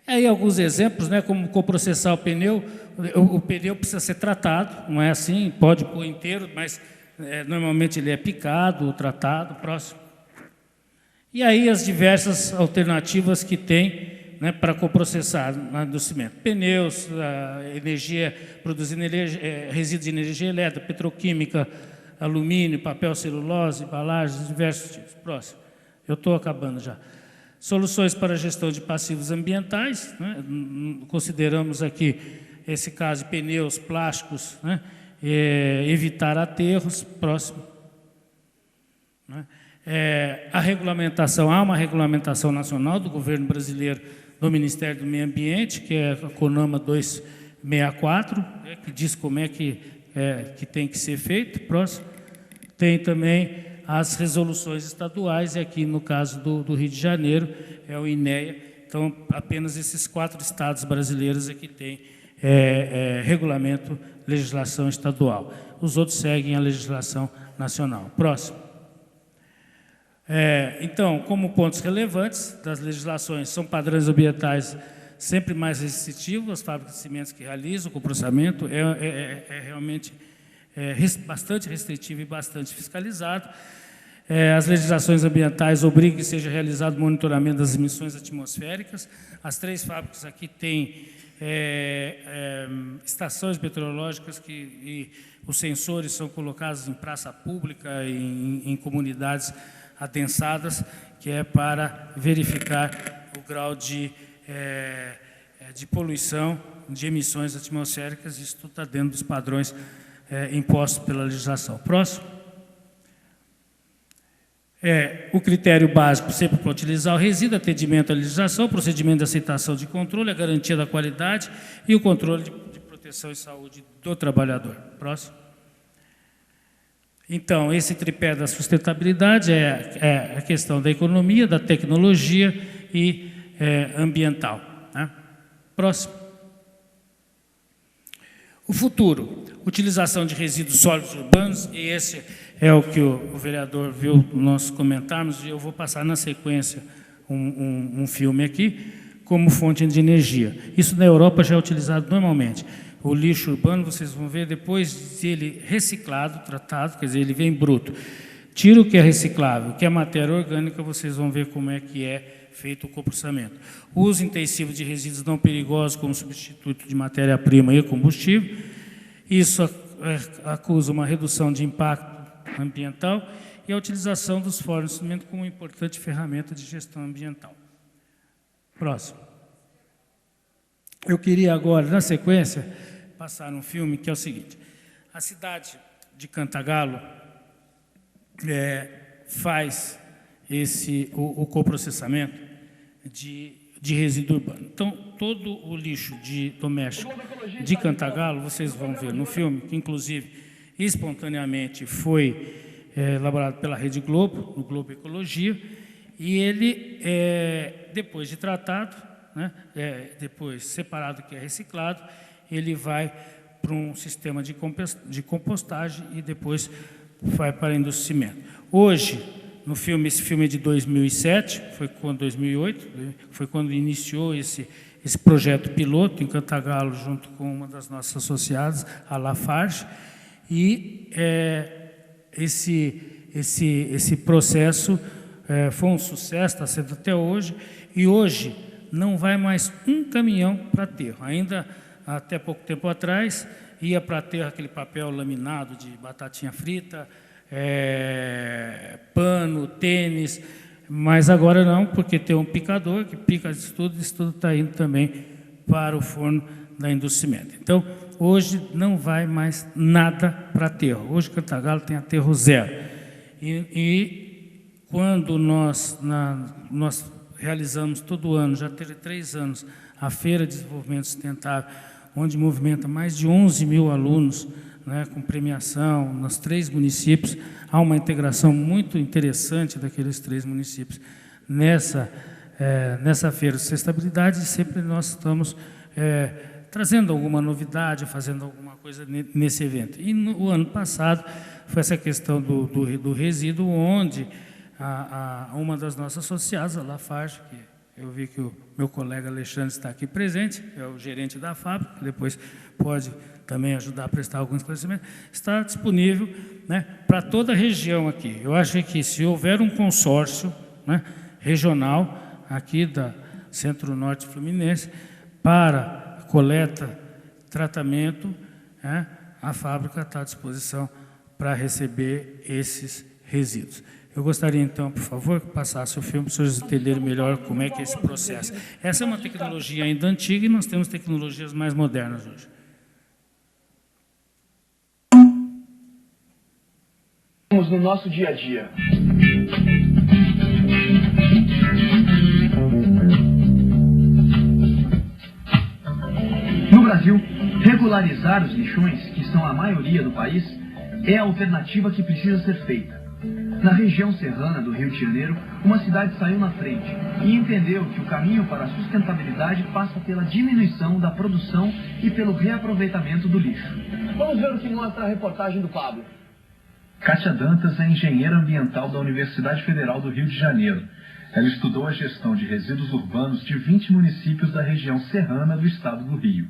Aí alguns exemplos, né, como coprocessar o pneu. O pneu precisa ser tratado, não é assim, pode pôr inteiro, mas normalmente ele é picado ou tratado. Próximo. E aí as diversas alternativas que tem, né, para coprocessar no cimento. Pneus, energia, produzindo resíduos de energia elétrica, petroquímica, alumínio, papel, celulose, embalagens, diversos tipos. Próximo. Eu estou acabando já. Soluções para a gestão de passivos ambientais, né? Consideramos aqui esse caso de pneus, plásticos, né? Evitar aterros. Próximo. Né? A regulamentação, há uma regulamentação nacional do governo brasileiro, do Ministério do Meio Ambiente, que é a CONAMA 64, que diz como é que tem que ser feito. Próximo. Tem também as resoluções estaduais, e aqui no caso do Rio de Janeiro é o INEA. Então, apenas esses 4 estados brasileiros é que têm regulamento, legislação estadual. Os outros seguem a legislação nacional. Próximo. Então, como pontos relevantes das legislações, são padrões ambientais sempre mais restritivos, as fábricas de cimentos que realizam o processamento realmente bastante restritivo e bastante fiscalizado. As legislações ambientais obrigam que seja realizado o monitoramento das emissões atmosféricas. As 3 fábricas aqui têm estações meteorológicas e os sensores são colocados em praça pública, em comunidades adensadas, que é para verificar o grau de poluição, de emissões atmosféricas. Isso tudo está dentro dos padrões impostos pela legislação. Próximo. O critério básico sempre para utilizar o resíduo, atendimento à legislação, procedimento de aceitação de controle, a garantia da qualidade e o controle de proteção e saúde do trabalhador. Próximo. Então, esse tripé da sustentabilidade é a questão da economia, da tecnologia e ambiental. Né? Próximo. O futuro, utilização de resíduos sólidos urbanos, e esse é o que o vereador viu nós comentarmos, e eu vou passar na sequência um filme aqui, como fonte de energia. Isso na Europa já é utilizado normalmente. O lixo urbano, vocês vão ver, depois de ele reciclado, tratado, quer dizer, ele vem bruto. Tira o que é reciclável, o que é matéria orgânica, vocês vão ver como é que é feito o coprocessamento. O uso intensivo de resíduos não perigosos como substituto de matéria-prima e combustível. Isso acusa uma redução de impacto ambiental e a utilização dos fornecimentos como uma importante ferramenta de gestão ambiental. Próximo. Eu queria agora, na sequência, passar um filme que é o seguinte. A cidade de Cantagalo faz o coprocessamento de resíduo urbano. Então, todo o lixo doméstico de Cantagalo, vocês vão ver no filme, que inclusive espontaneamente foi elaborado pela Rede Globo, no Globo Ecologia, e ele, depois de tratado, né, depois separado, que é reciclado, ele vai para um sistema de compostagem e depois vai para a indústria de cimento. Hoje, no filme, esse filme é de 2007, foi quando 2008, foi quando iniciou esse projeto piloto em Cantagalo, junto com uma das nossas associadas, a Lafarge, e esse processo foi um sucesso, está sendo até hoje, e hoje não vai mais um caminhão para aterro. Ainda até pouco tempo atrás, ia para aterro aquele papel laminado de batatinha frita, pano, tênis, mas agora não, porque tem um picador que pica isso tudo está indo também para o forno da indústria de cimento. Então, hoje não vai mais nada para aterro. Hoje, Cantagalo tem aterro zero. E quando nós realizamos todo ano, já teve 3 anos, a Feira de Desenvolvimento Sustentável, onde movimenta mais de 11 mil alunos, né, com premiação nos 3 municípios. Há uma integração muito interessante daqueles 3 municípios nessa Feira de Sustentabilidade, e sempre nós estamos trazendo alguma novidade, fazendo alguma coisa nesse evento. E no ano passado foi essa questão do resíduo, onde uma das nossas associadas, a Lafarge, que eu vi que o meu colega Alexandre está aqui presente, é o gerente da fábrica, que depois pode também ajudar a prestar algum esclarecimento, está disponível, né, para toda a região aqui. Eu acho que se houver um consórcio, né, regional aqui da Centro-Norte Fluminense para coleta, tratamento, né, a fábrica está à disposição para receber esses resíduos. Eu gostaria, então, por favor, que passasse o filme para os senhores entenderem melhor como é que é esse processo. Essa é uma tecnologia ainda antiga e nós temos tecnologias mais modernas hoje. No nosso dia a dia. No Brasil, Regularizar os lixões, que são a maioria do país, é a alternativa que precisa ser feita. Na região serrana do Rio de Janeiro, uma cidade saiu na frente e entendeu que o caminho para a sustentabilidade passa pela diminuição da produção e pelo reaproveitamento do lixo. Vamos ver o que mostra a reportagem do Pablo. Kátia Dantas é engenheira ambiental da Universidade Federal do Rio de Janeiro. Ela estudou a gestão de resíduos urbanos de 20 municípios da região serrana do estado do Rio.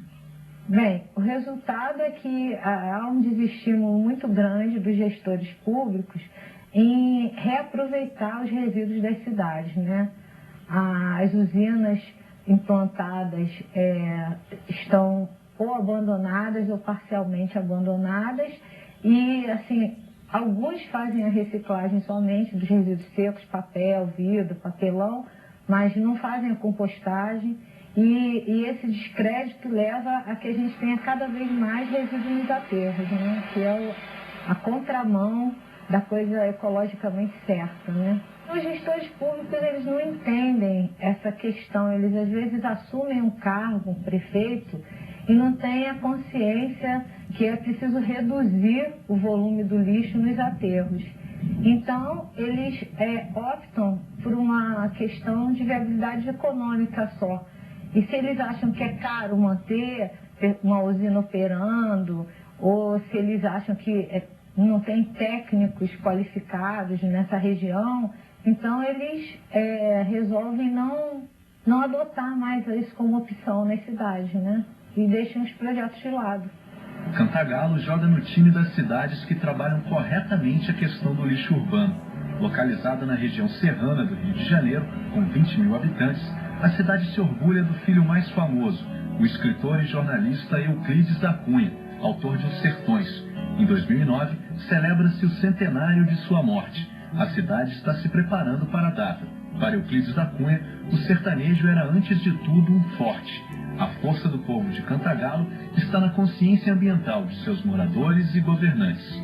Bem, o resultado é que há um desestímulo muito grande dos gestores públicos em reaproveitar os resíduos das cidades, né? As usinas implantadas estão ou abandonadas ou parcialmente abandonadas e, assim, alguns fazem a reciclagem somente dos resíduos secos, papel, vidro, papelão, mas não fazem a compostagem. E esse descrédito leva a que a gente tenha cada vez mais resíduos nos aterros, né? Que é a contramão da coisa ecologicamente certa, né? Os gestores públicos, eles não entendem essa questão, eles às vezes assumem um cargo, um prefeito, e não têm a consciência que é preciso reduzir o volume do lixo nos aterros. Então, eles optam por uma questão de viabilidade econômica só. E se eles acham que é caro manter uma usina operando, ou se eles acham que não tem técnicos qualificados nessa região, então eles resolvem não adotar mais isso como opção nas cidades, né? E deixam os projetos de lado. Cantagalo joga no time das cidades que trabalham corretamente a questão do lixo urbano. Localizada na região serrana do Rio de Janeiro, com 20 mil habitantes, a cidade se orgulha do filho mais famoso, o escritor e jornalista Euclides da Cunha, autor de Os Sertões. Em 2009, celebra-se o centenário de sua morte. A cidade está se preparando para a data. Para Euclides da Cunha, o sertanejo era antes de tudo um forte. A força do povo de Cantagalo está na consciência ambiental de seus moradores e governantes.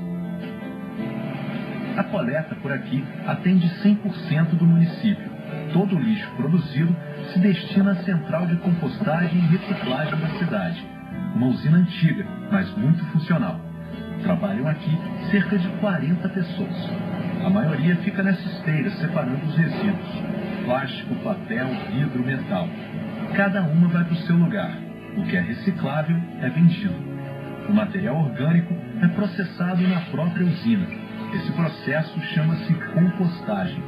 A coleta por aqui atende 100% do município. Todo o lixo produzido se destina à central de compostagem e reciclagem da cidade. Uma usina antiga, mas muito funcional. Trabalham aqui cerca de 40 pessoas. A maioria fica nessa esteira separando os resíduos. Plástico, papel, vidro, metal. Cada uma vai para o seu lugar. O que é reciclável é vendido. O material orgânico é processado na própria usina. Esse processo chama-se compostagem.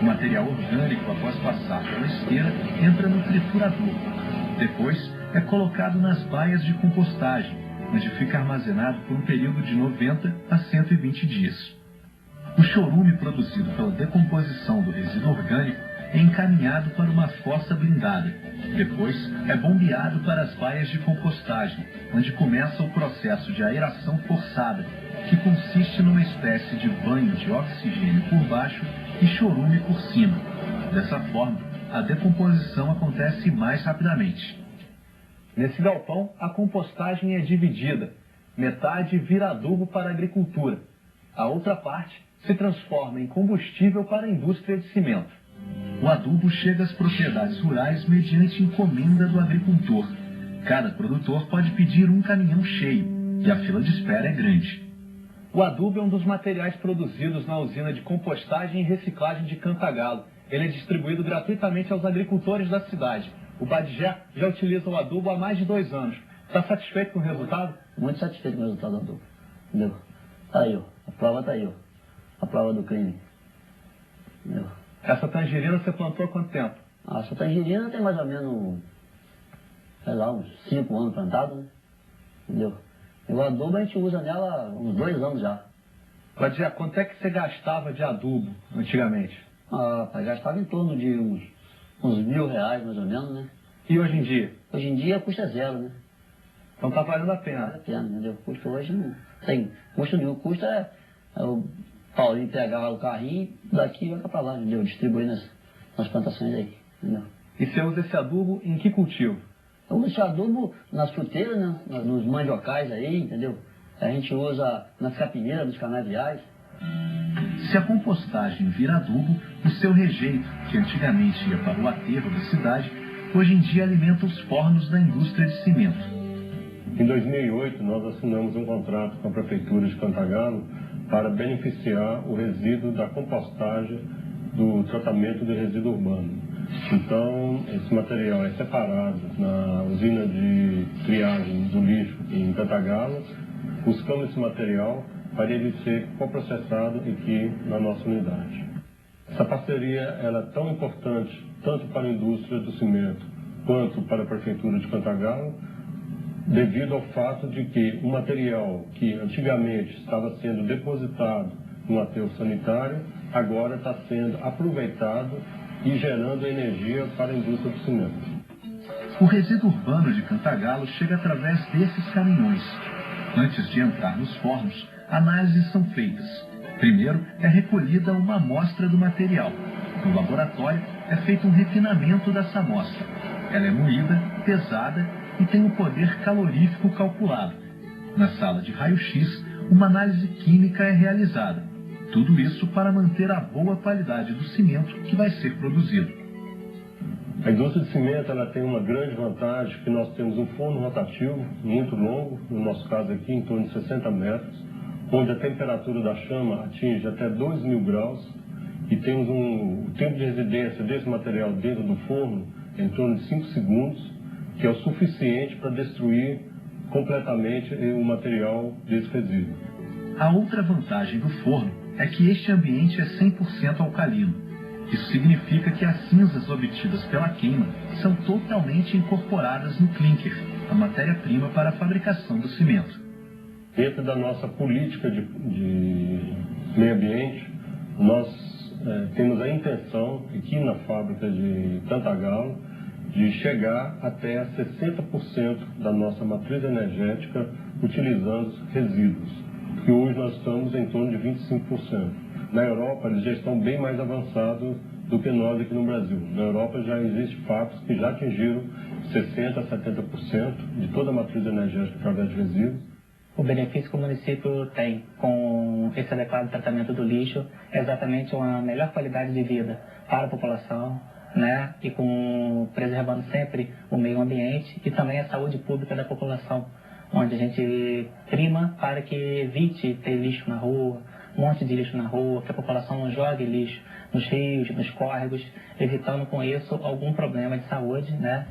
O material orgânico, após passar pela esteira, entra no triturador. Depois é colocado nas baias de compostagem, onde fica armazenado por um período de 90 a 120 dias. O chorume produzido pela decomposição do resíduo orgânico é encaminhado para uma fossa blindada. Depois é bombeado para as baias de compostagem, onde começa o processo de aeração forçada, que consiste numa espécie de banho de oxigênio por baixo e chorume por cima. Dessa forma, a decomposição acontece mais rapidamente. Nesse galpão, a compostagem é dividida. Metade vira adubo para a agricultura. A outra parte se transforma em combustível para a indústria de cimento. O adubo chega às propriedades rurais mediante encomenda do agricultor. Cada produtor pode pedir um caminhão cheio, e a fila de espera é grande. O adubo é um dos materiais produzidos na usina de compostagem e reciclagem de Cantagalo. Ele é distribuído gratuitamente aos agricultores da cidade. O Badigé já utiliza o adubo há mais de 2 anos. Está satisfeito com o resultado? Muito satisfeito com o resultado do adubo. Entendeu? Tá aí, ó. A prova tá aí, ó. A prova do crime. Entendeu? Essa tangerina você plantou há quanto tempo? Essa tangerina tem mais ou menos, sei lá, uns 5 anos plantado, né? Entendeu? E o adubo a gente usa nela há uns 2 anos já. Badigé, quanto é que você gastava de adubo antigamente? Gastava em torno de uns R$1.000 mais ou menos, né? E hoje em dia? Hoje em dia custa 0, né? Então tá valendo a pena. Vale a pena, entendeu? Custo hoje não tem custo nenhum. Custo é o Paulinho pegar o carrinho daqui e vai pra lá, entendeu? Distribuir nas plantações aí, entendeu? E você usa esse adubo em que cultivo? Eu uso esse adubo nas fruteiras, né? Nos mandiocais aí, entendeu? A gente usa nas capineiras, nos canaviais. Se a compostagem vira adubo, o seu rejeito, que antigamente ia para o aterro da cidade, hoje em dia alimenta os fornos da indústria de cimento. Em 2008, nós assinamos um contrato com a Prefeitura de Cantagalo para beneficiar o resíduo da compostagem do tratamento de resíduo urbano. Então, esse material é separado na usina de triagem do lixo em Cantagalo. Buscamos esse material para ele ser coprocessado aqui na nossa unidade. Essa parceria ela é tão importante tanto para a indústria do cimento quanto para a Prefeitura de Cantagalo, devido ao fato de que o material que antigamente estava sendo depositado no aterro sanitário, agora está sendo aproveitado e gerando energia para a indústria do cimento. O resíduo urbano de Cantagalo chega através desses caminhões. Antes de entrar nos fornos, análises são feitas. Primeiro é recolhida uma amostra do material. No laboratório é feito um refinamento dessa amostra. Ela é moída, pesada e tem um poder calorífico calculado. Na sala de raio-x, uma análise química é realizada. Tudo isso para manter a boa qualidade do cimento que vai ser produzido. A indústria de cimento ela tem uma grande vantagem, que nós temos um forno rotativo muito longo, no nosso caso aqui em torno de 60 metros, onde a temperatura da chama atinge até 2.000 graus e temos o tempo de residência desse material dentro do forno em torno de 5 segundos, que é o suficiente para destruir completamente o material desse resíduo. A outra vantagem do forno é que este ambiente é 100% alcalino. Isso significa que as cinzas obtidas pela queima são totalmente incorporadas no clinker, a matéria-prima para a fabricação do cimento. Dentro da nossa política de meio ambiente, nós temos a intenção, aqui na fábrica de Cantagalo, de chegar até a 60% da nossa matriz energética utilizando resíduos, que hoje nós estamos em torno de 25%. Na Europa, eles já estão bem mais avançados do que nós aqui no Brasil. Na Europa já existem fábricas que já atingiram 60% a 70% de toda a matriz energética através de resíduos. O benefício que o município tem com esse adequado tratamento do lixo é exatamente uma melhor qualidade de vida para a população, né? E preservando sempre o meio ambiente e também a saúde pública da população, onde a gente prima para que evite ter lixo na rua, um monte de lixo na rua, que a população não jogue lixo nos rios, nos córregos, evitando com isso algum problema de saúde, né?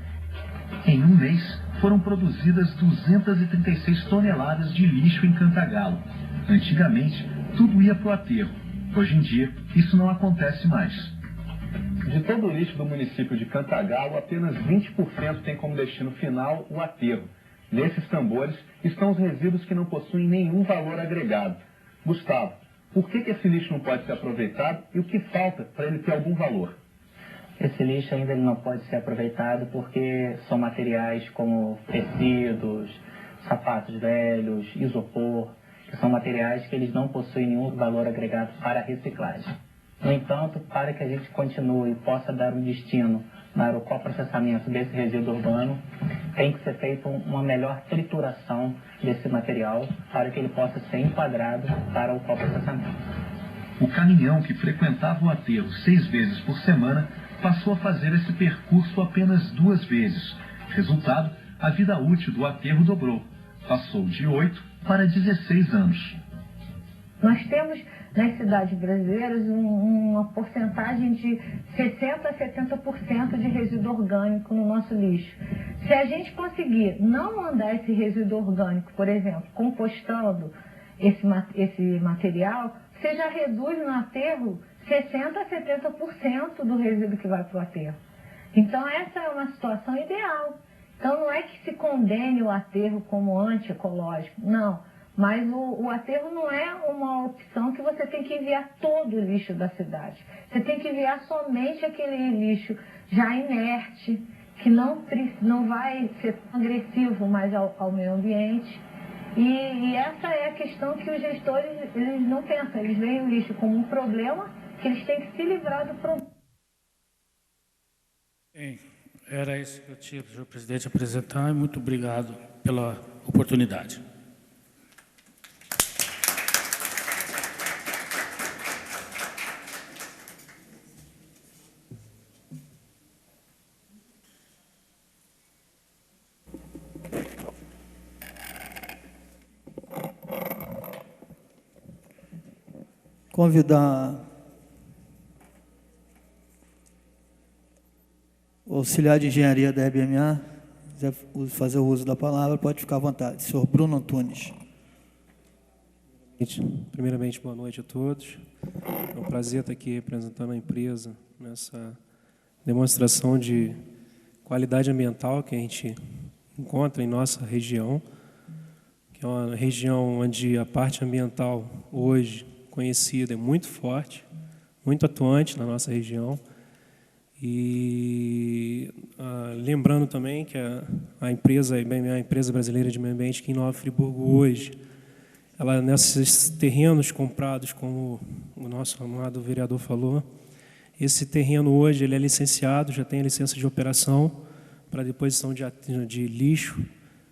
Em um mês, foram produzidas 236 toneladas de lixo em Cantagalo. Antigamente, tudo ia para o aterro. Hoje em dia, isso não acontece mais. De todo o lixo do município de Cantagalo, apenas 20% tem como destino final o aterro. Nesses tambores estão os resíduos que não possuem nenhum valor agregado. Gustavo, por que esse lixo não pode ser aproveitado e o que falta para ele ter algum valor? Esse lixo ainda não pode ser aproveitado porque são materiais como tecidos, sapatos velhos, isopor, que são materiais que eles não possuem nenhum valor agregado para a reciclagem. No entanto, para que a gente continue e possa dar um destino para o coprocessamento desse resíduo urbano, tem que ser feita uma melhor trituração desse material para que ele possa ser enquadrado para o coprocessamento. O caminhão que frequentava o aterro 6 vezes por semana passou a fazer esse percurso apenas 2 vezes. Resultado, a vida útil do aterro dobrou. Passou de 8 para 16 anos. Nós temos nas cidades brasileiras uma porcentagem de 60% a 70% de resíduo orgânico no nosso lixo. Se a gente conseguir não mandar esse resíduo orgânico, por exemplo, compostando esse material, você já reduz no aterro 60% a 70% do resíduo que vai para o aterro. Então, essa é uma situação ideal. Então, não é que se condene o aterro como antiecológico, não. Mas o aterro não é uma opção que você tem que enviar todo o lixo da cidade. Você tem que enviar somente aquele lixo já inerte, que não vai ser agressivo mais ao meio ambiente. E essa é a questão que os gestores eles não pensam. Eles veem o lixo como um problema, que eles têm que se livrar do problema. Bem, era isso que eu tinha, senhor presidente, apresentar. Muito obrigado pela oportunidade. Convidar o auxiliar de engenharia da EBMA, quiser fazer o uso da palavra, pode ficar à vontade. Senhor Bruno Antunes. Primeiramente, boa noite a todos. É um prazer estar aqui representando a empresa nessa demonstração de qualidade ambiental que a gente encontra em nossa região, que é uma região onde a parte ambiental hoje conhecida é muito forte, muito atuante na nossa região. E lembrando também que a empresa brasileira de meio ambiente aqui em Nova Friburgo hoje, ela nesses terrenos comprados, como o nosso amado vereador falou, esse terreno hoje ele é licenciado, já tem a licença de operação para deposição de lixo.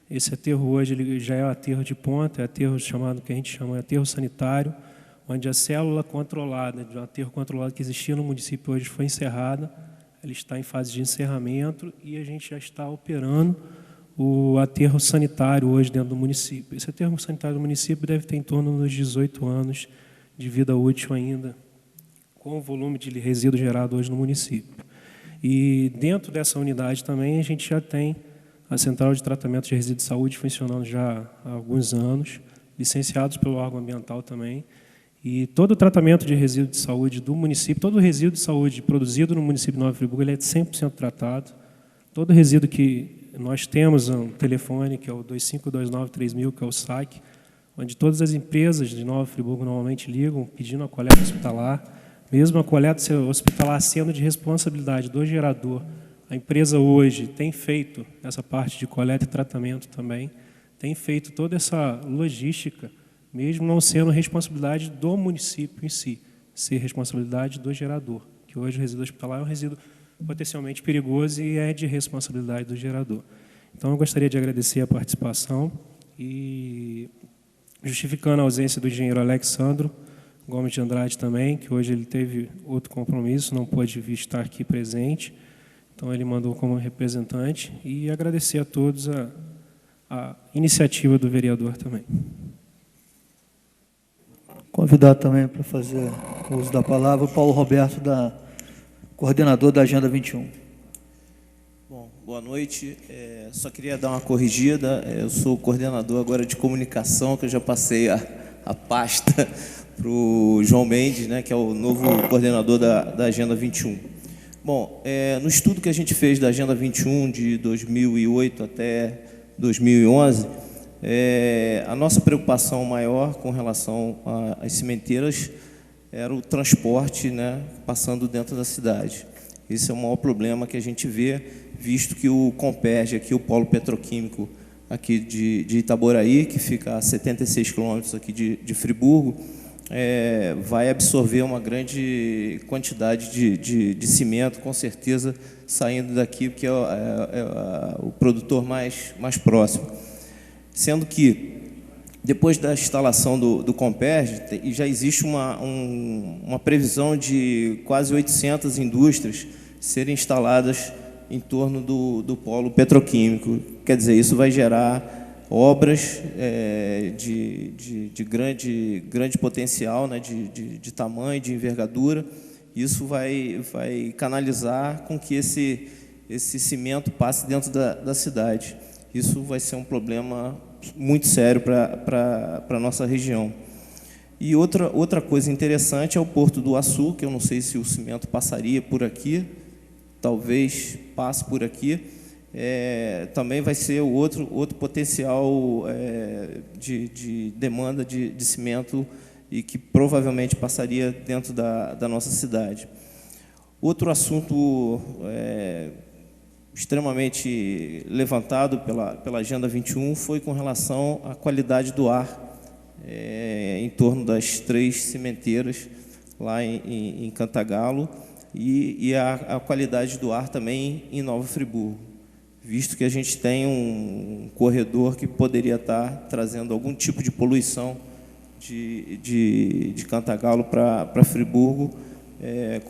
Esse aterro hoje ele já é o aterro de ponta, é aterro chamado, que a gente chama de aterro sanitário, onde a célula controlada, de um aterro controlado que existia no município hoje foi encerrada, ele está em fase de encerramento e a gente já está operando o aterro sanitário hoje dentro do município. Esse aterro sanitário do município deve ter em torno dos 18 anos de vida útil ainda, com o volume de resíduo gerado hoje no município. E dentro dessa unidade também a gente já tem a Central de Tratamento de Resíduos de Saúde funcionando já há alguns anos, licenciados pelo órgão ambiental também. E todo o tratamento de resíduo de saúde do município, todo o resíduo de saúde produzido no município de Nova Friburgo, ele é 100% tratado. Todo resíduo que nós temos um telefone, que é o 25293000, que é o SAC, onde todas as empresas de Nova Friburgo normalmente ligam pedindo a coleta hospitalar, mesmo a coleta hospitalar sendo de responsabilidade do gerador. A empresa hoje tem feito essa parte de coleta e tratamento também, tem feito toda essa logística, mesmo não sendo responsabilidade do município em si, ser responsabilidade do gerador, que hoje o resíduo hospitalar é um resíduo potencialmente perigoso e é de responsabilidade do gerador. Então, eu gostaria de agradecer a participação e justificando a ausência do engenheiro Alexandro Gomes de Andrade também, que hoje ele teve outro compromisso, não pôde vir estar aqui presente, então ele mandou como representante, e agradecer a todos a iniciativa do vereador também. Convidar também para fazer o uso da palavra o Paulo Roberto, coordenador da Agenda 21. Bom, boa noite. Só queria dar uma corrigida. Eu sou coordenador agora de comunicação, que eu já passei a pasta para o João Mendes, né, que é o novo coordenador da Agenda 21. Bom, no estudo que a gente fez da Agenda 21 de 2008 até 2011, a nossa preocupação maior com relação às cimenteiras era o transporte, né, passando dentro da cidade. Esse é o maior problema que a gente vê, visto que o Comperj, aqui o polo petroquímico aqui de Itaboraí, que fica a 76 quilômetros aqui de Friburgo, vai absorver uma grande quantidade de cimento, com certeza, saindo daqui, porque é o produtor mais próximo. Sendo que, depois da instalação do Comperj, já existe uma previsão de quase 800 indústrias serem instaladas em torno do polo petroquímico. Quer dizer, isso vai gerar obras de grande potencial, né, de tamanho, de envergadura. Isso vai canalizar com que esse cimento passe dentro da cidade. Isso vai ser um problema muito sério para a nossa região. E outra coisa interessante é o Porto do Açu, que eu não sei se o cimento passaria por aqui, talvez passe por aqui. Também vai ser outro potencial de demanda de cimento e que provavelmente passaria dentro da nossa cidade. Outro assunto extremamente levantado pela Agenda 21 foi com relação à qualidade do ar em torno das 3 cimenteiras lá em Cantagalo e a qualidade do ar também em Nova Friburgo, visto que a gente tem um corredor que poderia estar trazendo algum tipo de poluição de Cantagalo para Friburgo,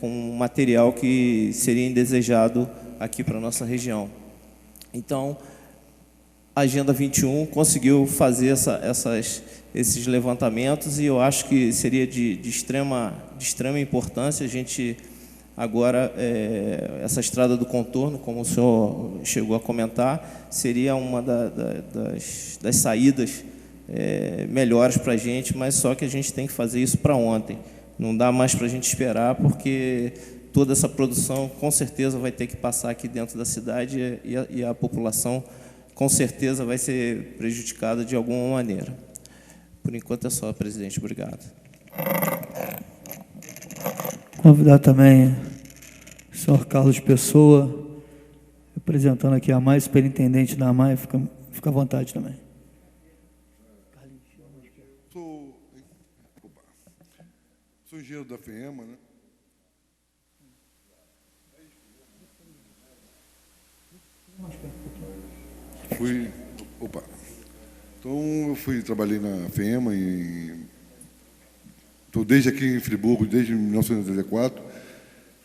com um material que seria indesejado aqui para a nossa região. Então, Agenda 21 conseguiu fazer esses levantamentos, e eu acho que seria de extrema importância a gente agora, essa estrada do contorno, como o senhor chegou a comentar, seria uma das saídas melhores para a gente, mas só que a gente tem que fazer isso para ontem. Não dá mais para a gente esperar, porque toda essa produção com certeza vai ter que passar aqui dentro da cidade, e a população com certeza vai ser prejudicada de alguma maneira. Por enquanto é só, presidente. Obrigado. Convidar também o senhor Carlos Pessoa, representando aqui a AMAI, superintendente da AMAI, fica à vontade também. Sou engenheiro da FEMA, né? Então, trabalhei na FEMA, estou desde aqui em Friburgo, desde 1984,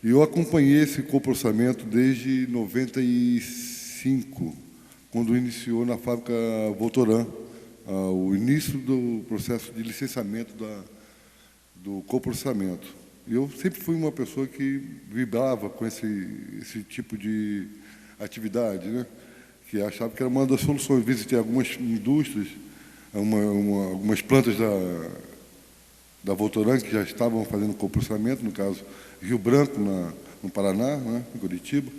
e eu acompanhei esse coprocessamento desde 95, quando iniciou na fábrica Votoran, o início do processo de licenciamento do coprocessamento. Eu sempre fui uma pessoa que vibrava com esse tipo de atividade, né? Que achava que era uma das soluções. Visitei algumas indústrias, algumas plantas da Votoran que já estavam fazendo coprocessamento, no caso Rio Branco, no Paraná, né, em Curitiba,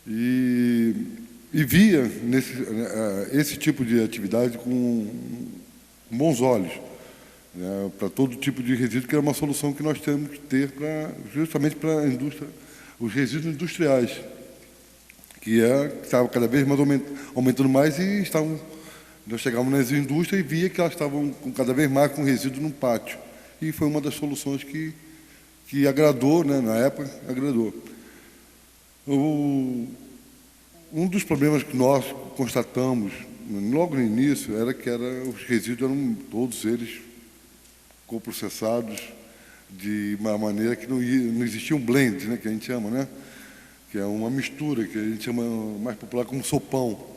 e via esse tipo de atividade com bons olhos, né, para todo tipo de resíduo, que era uma solução que nós temos que ter justamente para a indústria, os resíduos industriais, que estava cada vez mais aumentando mais, e nós chegávamos nas indústrias e via que elas estavam cada vez mais com resíduo no pátio. E foi uma das soluções que agradou, né, na época, agradou. Um dos problemas que nós constatamos logo no início era que os resíduos eram todos eles coprocessados de uma maneira que não existia um blend, né, que a gente chama, né? Que é uma mistura, que a gente chama mais popular como sopão.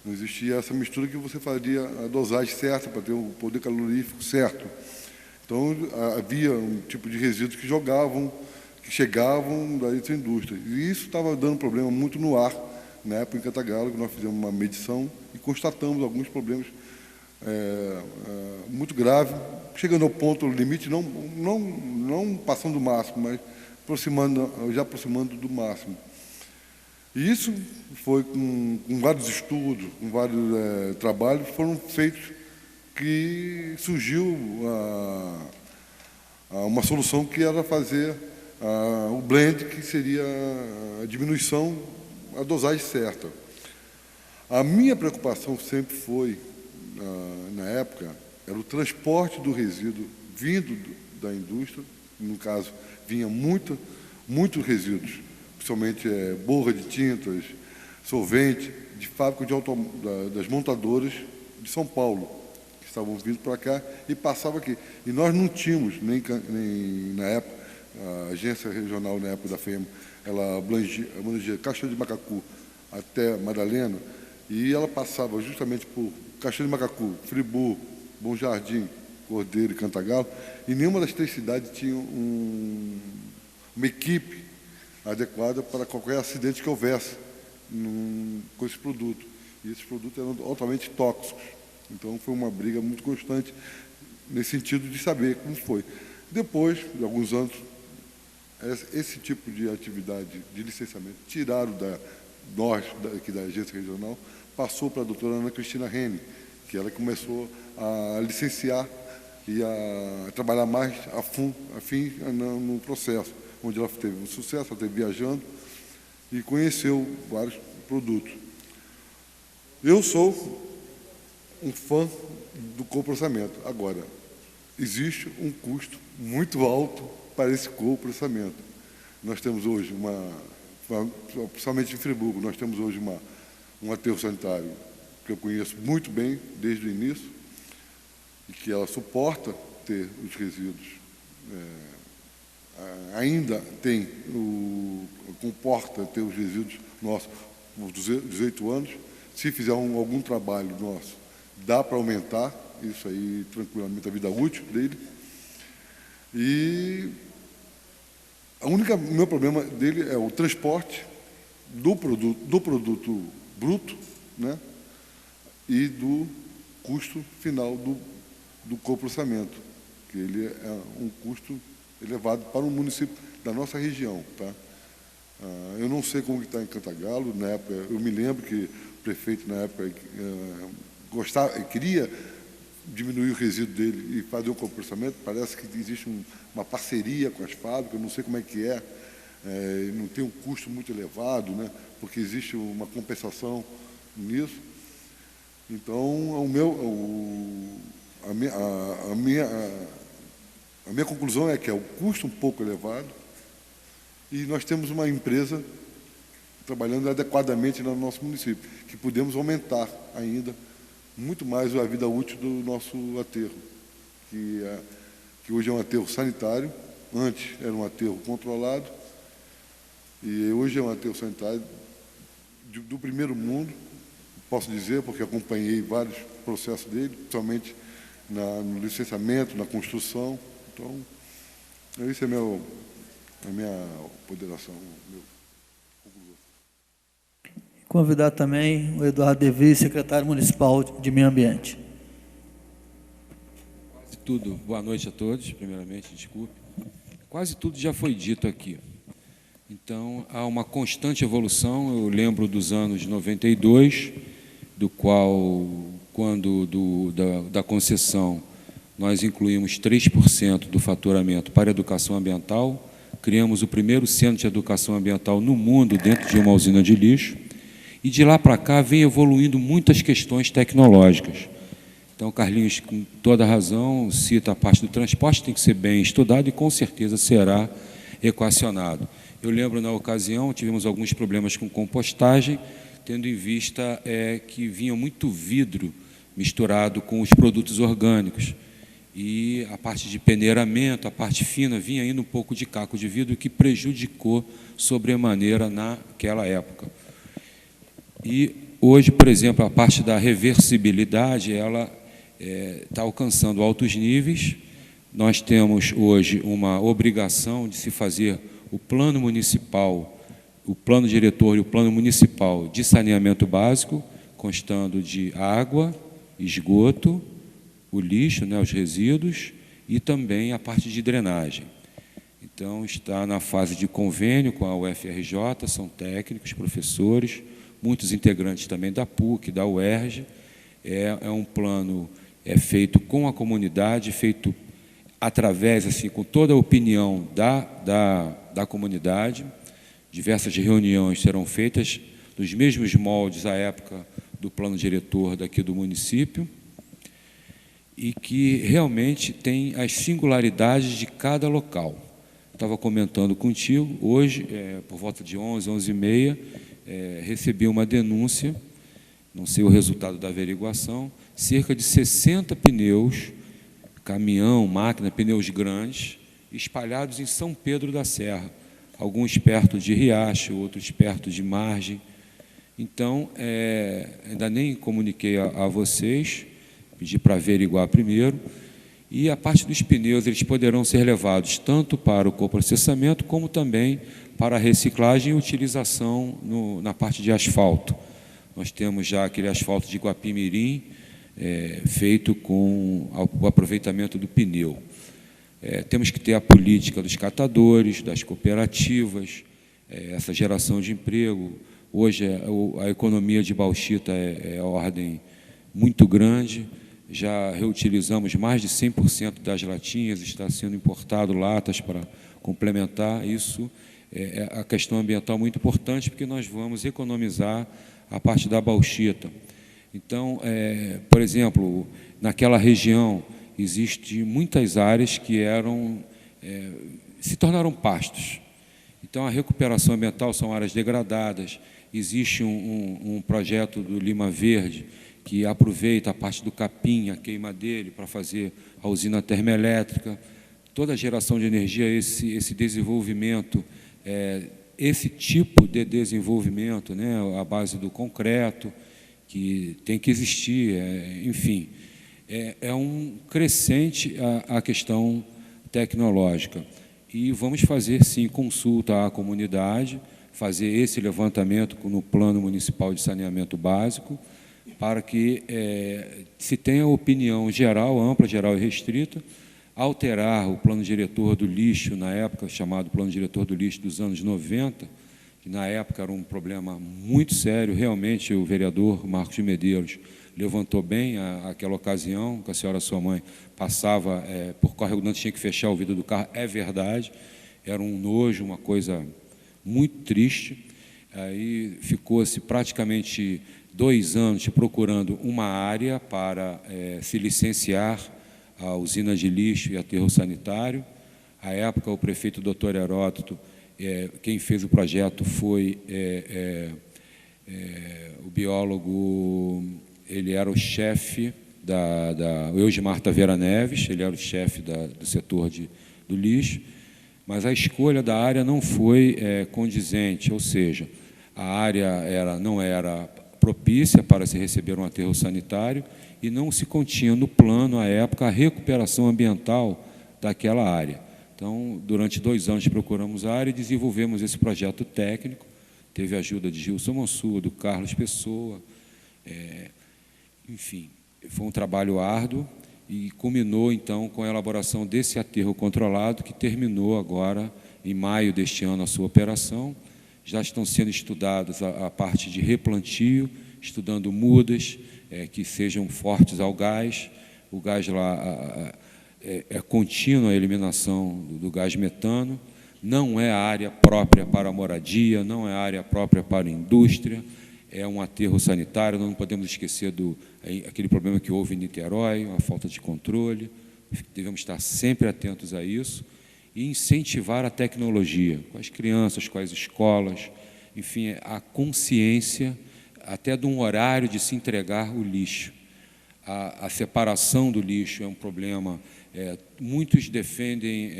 Não existia essa mistura que você faria a dosagem certa para ter o poder calorífico certo. Então, havia um tipo de resíduos que chegavam dessa indústria. E isso estava dando problema muito no ar. Na época, em Cantagalo, que nós fizemos uma medição e constatamos alguns problemas muito graves, chegando ao ponto, ao limite, não passando do máximo, mas já aproximando do máximo. E isso foi com vários estudos, com vários trabalhos que foram feitos, que surgiu uma solução que era fazer o blend, que seria a diminuição, a dosagem certa. A minha preocupação sempre foi, na época, era o transporte do resíduo vindo da indústria, no caso, vinha muitos resíduos, principalmente borra de tintas, solvente, de fábrica das montadoras de São Paulo, que estavam vindo para cá e passavam aqui. E nós não tínhamos, nem na época, a agência regional, na época da FEMA, ela abrangia Cachoeira de Macacu até Madalena, e ela passava justamente por Cachoeira de Macacu, Friburgo, Bom Jardim, Cordeiro e Cantagalo, e nenhuma das três cidades tinha uma equipe adequada para qualquer acidente que houvesse com esse produto. E esses produtos eram altamente tóxicos. Então, foi uma briga muito constante nesse sentido de saber como foi. Depois de alguns anos, esse tipo de atividade de licenciamento tiraram aqui da agência regional, passou para a doutora Ana Cristina Rene, que ela começou a licenciar e a trabalhar mais a fim no processo, onde ela teve um sucesso, ela esteve viajando e conheceu vários produtos. Eu sou um fã do coprocessamento. Agora, existe um custo muito alto para esse coprocessamento. Nós temos hoje principalmente em Friburgo, nós temos hoje um aterro sanitário que eu conheço muito bem desde o início e que ela suporta ter os resíduos. Ainda comporta ter os resíduos nossos por 18 anos, se fizer algum trabalho nosso, dá para aumentar isso aí tranquilamente, a vida útil dele. E o meu problema dele é o transporte do produto bruto, né, e do custo final do coprocessamento, que ele é um custo elevado para o município da nossa região. Tá? Eu não sei como está em Cantagalo. Na época, eu me lembro que o prefeito, na época, queria diminuir o resíduo dele e fazer um coprocessamento. Parece que existe uma parceria com as fábricas, eu não sei como é que não tem um custo muito elevado, né, porque existe uma compensação nisso. Então, a minha conclusão é que é o custo um pouco elevado e nós temos uma empresa trabalhando adequadamente no nosso município, que podemos aumentar ainda muito mais a vida útil do nosso aterro, que hoje é um aterro sanitário. Antes era um aterro controlado e hoje é um aterro sanitário do primeiro mundo, posso dizer, porque acompanhei vários processos dele, principalmente no licenciamento, na construção. Então, esse é a minha ponderação. Convidar também o Eduardo Devi, secretário municipal de Meio Ambiente. Quase tudo. Boa noite a todos, primeiramente, desculpe. Quase tudo já foi dito aqui. Então, há uma constante evolução. Eu lembro dos anos 92, do qual, quando da concessão, nós incluímos 3% do faturamento para a educação ambiental, criamos o primeiro centro de educação ambiental no mundo dentro de uma usina de lixo, e de lá para cá vem evoluindo muitas questões tecnológicas. Então, Carlinhos, com toda razão, cita a parte do transporte, tem que ser bem estudado e com certeza será equacionado. Eu lembro, na ocasião, tivemos alguns problemas com compostagem, tendo em vista que vinha muito vidro misturado com os produtos orgânicos. E a parte de peneiramento, a parte fina, vinha ainda um pouco de caco de vidro, que prejudicou sobremaneira naquela época. E hoje, por exemplo, a parte da reversibilidade, ela está alcançando altos níveis. Nós temos hoje uma obrigação de se fazer o plano municipal, o plano diretor e o plano municipal de saneamento básico, constando de água, esgoto, o lixo, né, os resíduos, e também a parte de drenagem. Então, está na fase de convênio com a UFRJ, são técnicos, professores, muitos integrantes também da PUC, da UERJ. É um plano feito com a comunidade, feito através, assim, com toda a opinião da comunidade. Diversas reuniões serão feitas nos mesmos moldes à época do plano diretor daqui do município, e que realmente tem as singularidades de cada local. Estava comentando contigo, hoje, por volta de 11, 11h30, recebi uma denúncia, não sei o resultado da averiguação, cerca de 60 pneus, caminhão, máquina, pneus grandes, espalhados em São Pedro da Serra, alguns perto de Riacho, outros perto de Margem. Então, ainda nem comuniquei a vocês, pedi para averiguar primeiro, e a parte dos pneus, eles poderão ser levados tanto para o coprocessamento, como também para a reciclagem e utilização na parte de asfalto. Nós temos já aquele asfalto de Guapimirim, feito com o aproveitamento do pneu. Temos que ter a política dos catadores, das cooperativas, essa geração de emprego. Hoje, a economia de bauxita é ordem muito grande. Já reutilizamos mais de 100% das latinhas, está sendo importado latas para complementar. Isso é a questão ambiental muito importante, porque nós vamos economizar a parte da bauxita. Então, por exemplo, naquela região, existem muitas áreas que se tornaram pastos. Então, a recuperação ambiental são áreas degradadas. Existe um projeto do Lima Verde, que aproveita a parte do capim, a queima dele, para fazer a usina termoelétrica. Toda a geração de energia, esse desenvolvimento, esse tipo de desenvolvimento, né, à base do concreto, que tem que existir, enfim, é um crescente a questão tecnológica. E vamos fazer, sim, consulta à comunidade, fazer esse levantamento no Plano Municipal de Saneamento Básico, para que se tenha opinião geral, ampla, geral e restrita, alterar o plano diretor do lixo, na época chamado plano diretor do lixo dos anos 90, que na época era um problema muito sério, realmente o vereador Marcos de Medeiros levantou bem aquela ocasião, que a senhora, sua mãe, passava por córrego, não tinha que fechar o vidro do carro, é verdade, era um nojo, uma coisa muito triste. Aí ficou-se praticamente 2 anos procurando uma área para se licenciar a usina de lixo e aterro sanitário. À época, o prefeito Dr. Heródoto, quem fez o projeto foi o biólogo, ele era o chefe o Eugimar Taveira Neves, ele era o chefe do setor do lixo, mas a escolha da área não foi condizente, ou seja, a área não era propícia para se receber um aterro sanitário e não se continha no plano, à época, a recuperação ambiental daquela área. Então, durante 2 anos procuramos a área e desenvolvemos esse projeto técnico, teve a ajuda de Gilson Mansur, do Carlos Pessoa, enfim, foi um trabalho árduo e culminou, então, com a elaboração desse aterro controlado, que terminou agora, em maio deste ano, a sua operação. Já estão sendo estudadas a parte de replantio, estudando mudas que sejam fortes ao gás. O gás lá é contínua a eliminação do gás metano, não é a área própria para a moradia, não é a área própria para a indústria, é um aterro sanitário, não podemos esquecer aquele problema que houve em Niterói, a falta de controle, devemos estar sempre atentos a isso, e incentivar a tecnologia com as crianças, com as escolas, enfim, a consciência até de um horário de se entregar o lixo. A separação do lixo é um problema, muitos defendem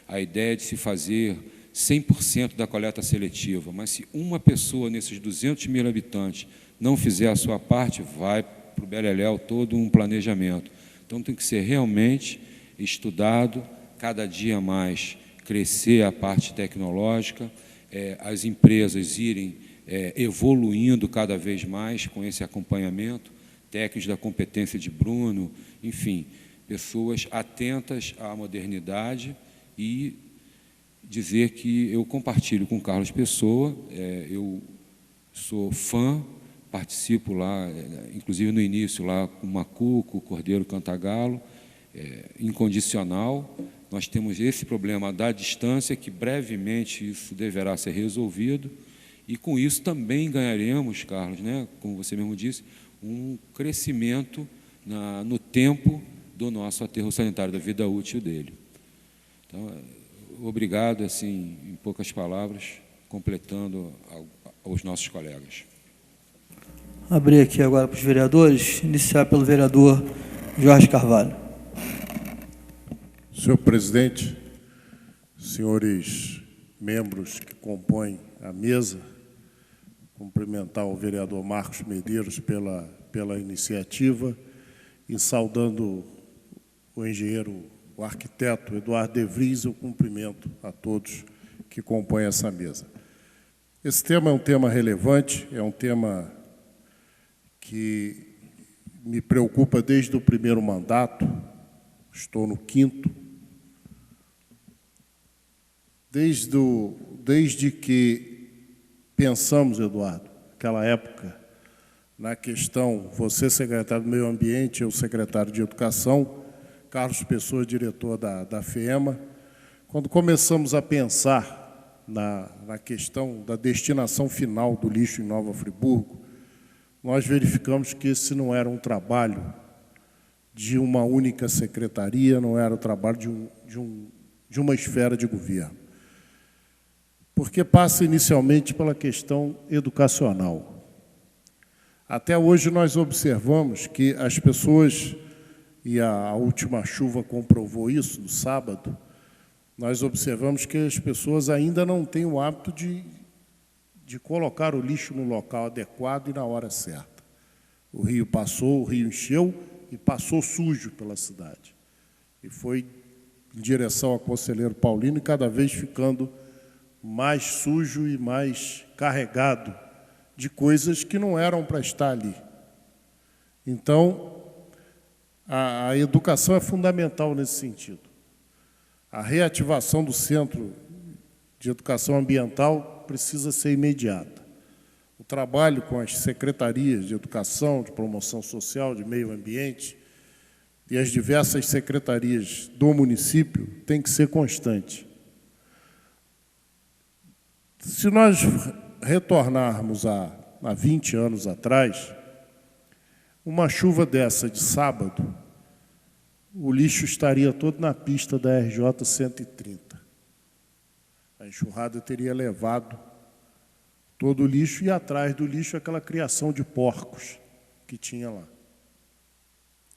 a ideia de se fazer 100% da coleta seletiva, mas se uma pessoa nesses 200 mil habitantes não fizer a sua parte, vai para o beleléu todo um planejamento. Então tem que ser realmente estudado, cada dia mais crescer a parte tecnológica, as empresas irem evoluindo cada vez mais com esse acompanhamento, técnicos da competência de Bruno, enfim, pessoas atentas à modernidade e dizer que eu compartilho com Carlos Pessoa, eu sou fã, participo lá, inclusive no início, lá com o Macuco, o Cordeiro Cantagalo, incondicional. Nós temos esse problema da distância, que brevemente isso deverá ser resolvido, e com isso também ganharemos, Carlos, né, como você mesmo disse, um crescimento no tempo do nosso aterro sanitário, da vida útil dele. Então, obrigado, assim, em poucas palavras, completando aos nossos colegas. Abrir aqui agora para os vereadores, iniciar pelo vereador Jorge Carvalho. Senhor presidente, senhores membros que compõem a mesa, cumprimentar o vereador Marcos Medeiros pela iniciativa e saudando o engenheiro, o arquiteto Eduardo De Vries, eu cumprimento a todos que compõem essa mesa. Esse tema é um tema relevante, é um tema que me preocupa desde o primeiro mandato, estou no 5º. Desde que pensamos, Eduardo, naquela época, na questão, você secretário do Meio Ambiente, eu secretário de Educação, Carlos Pessoa, diretor da FEMA, quando começamos a pensar na questão da destinação final do lixo em Nova Friburgo, nós verificamos que esse não era um trabalho de uma única secretaria, não era o trabalho de uma esfera de governo. Porque passa inicialmente pela questão educacional. Até hoje nós observamos que as pessoas, e a última chuva comprovou isso, no sábado, nós observamos que as pessoas ainda não têm o hábito de colocar o lixo no local adequado e na hora certa. O rio passou, o rio encheu e passou sujo pela cidade. E foi em direção ao Conselheiro Paulino e cada vez ficando mais sujo e mais carregado de coisas que não eram para estar ali. Então, a educação é fundamental nesse sentido. A reativação do Centro de Educação Ambiental precisa ser imediata. O trabalho com as secretarias de educação, de promoção social, de meio ambiente e as diversas secretarias do município tem que ser constante. Se nós retornarmos a 20 anos atrás, uma chuva dessa de sábado, o lixo estaria todo na pista da RJ 130. A enxurrada teria levado todo o lixo e atrás do lixo aquela criação de porcos que tinha lá.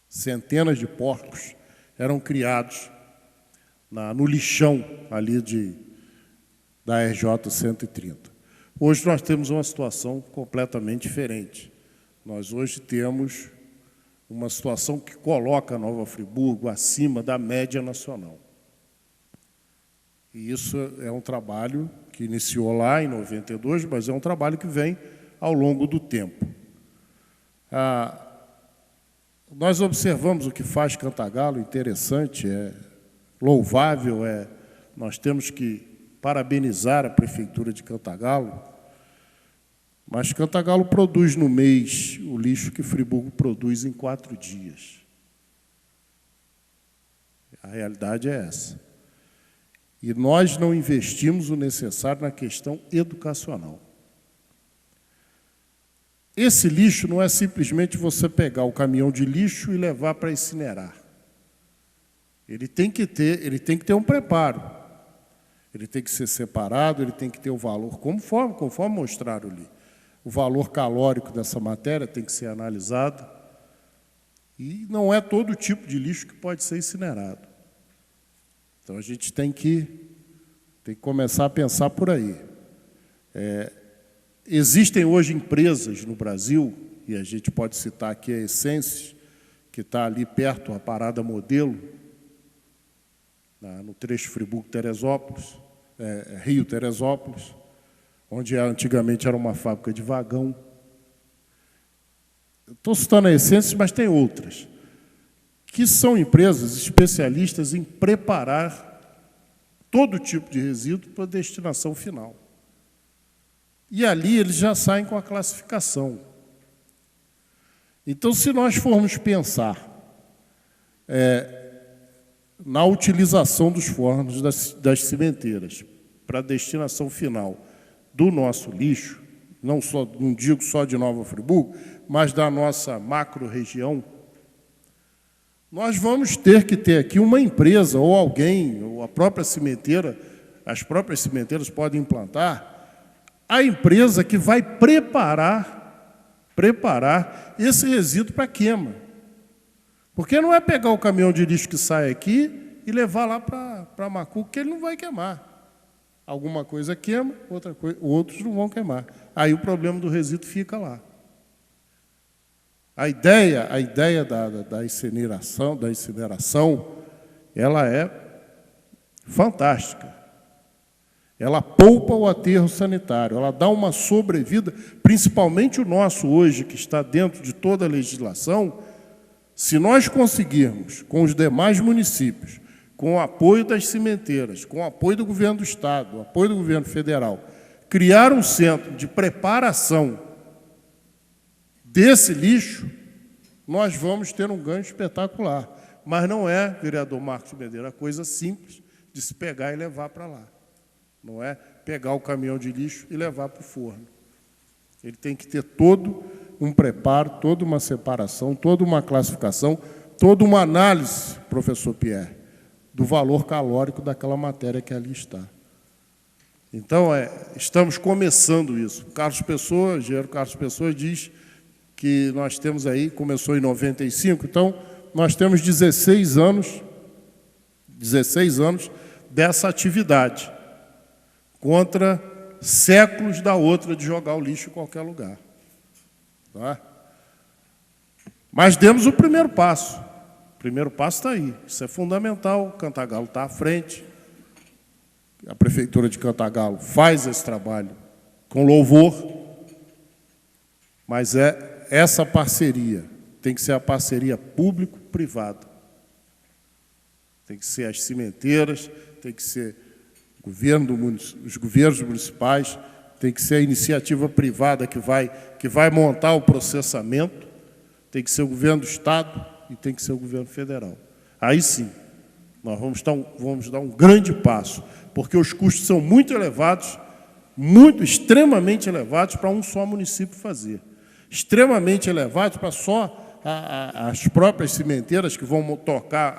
Centenas de porcos eram criados no lixão ali da RJ 130. Hoje nós temos uma situação completamente diferente. Nós hoje temos uma situação que coloca Nova Friburgo acima da média nacional. E isso é um trabalho que iniciou lá em 92, mas é um trabalho que vem ao longo do tempo. Nós observamos o que faz Cantagalo, interessante, é louvável, nós temos que parabenizar a Prefeitura de Cantagalo, mas Cantagalo produz no mês o lixo que Friburgo produz em 4 dias. A realidade é essa. E nós não investimos o necessário na questão educacional. Esse lixo não é simplesmente você pegar o caminhão de lixo e levar para incinerar. Ele tem que ter um preparo. Ele tem que ser separado, ele tem que ter o valor, conforme mostraram ali. O valor calórico dessa matéria tem que ser analisado. E não é todo tipo de lixo que pode ser incinerado. Então, a gente tem que começar a pensar por aí. Existem hoje empresas no Brasil, e a gente pode citar aqui a Essence, que está ali perto, a Parada Modelo, no trecho Friburgo-Teresópolis, Rio-Teresópolis, onde antigamente era uma fábrica de vagão. Estou citando a Essence, mas tem outras, que são empresas especialistas em preparar todo tipo de resíduo para a destinação final. E ali eles já saem com a classificação. Então, se nós formos pensar na utilização dos fornos das cimenteiras para a destinação final do nosso lixo, não digo só de Nova Friburgo, mas da nossa macro-região, nós vamos ter que ter aqui uma empresa ou alguém, ou a própria cimenteira, as próprias cimenteiras podem implantar, a empresa que vai preparar esse resíduo para queima. Porque não é pegar o caminhão de lixo que sai aqui e levar lá para Macuco, que ele não vai queimar. Alguma coisa queima, outros não vão queimar. Aí o problema do resíduo fica lá. A ideia da incineração, ela é fantástica. Ela poupa o aterro sanitário, ela dá uma sobrevida, principalmente o nosso hoje, que está dentro de toda a legislação. Se nós conseguirmos, com os demais municípios, com o apoio das cimenteiras, com o apoio do governo do Estado, o apoio do governo federal, criar um centro de preparação desse lixo, nós vamos ter um ganho espetacular. Mas não é, vereador Marcos Medeiros, coisa simples de se pegar e levar para lá. Não é pegar o caminhão de lixo e levar para o forno. Ele tem que ter todo um preparo, toda uma separação, toda uma classificação, toda uma análise, professor Pierre, do valor calórico daquela matéria que ali está. Então, estamos começando isso. Engenheiro Carlos Pessoa diz que nós temos aí, começou em 95, então nós temos 16 anos dessa atividade, contra séculos da outra de jogar o lixo em qualquer lugar. Tá? Mas demos o primeiro passo. O primeiro passo está aí. Isso é fundamental. O Cantagalo está à frente. A Prefeitura de Cantagalo faz esse trabalho com louvor, mas essa parceria tem que ser a parceria público-privada. Tem que ser as cimenteiras, tem que ser os governos municipais, tem que ser a iniciativa privada que vai montar o processamento, tem que ser o governo do Estado e tem que ser o governo federal. Aí sim, nós vamos dar um grande passo, porque os custos são muito elevados, extremamente elevados para um só município fazer. Extremamente elevados para só as próprias cimenteiras que vão tocar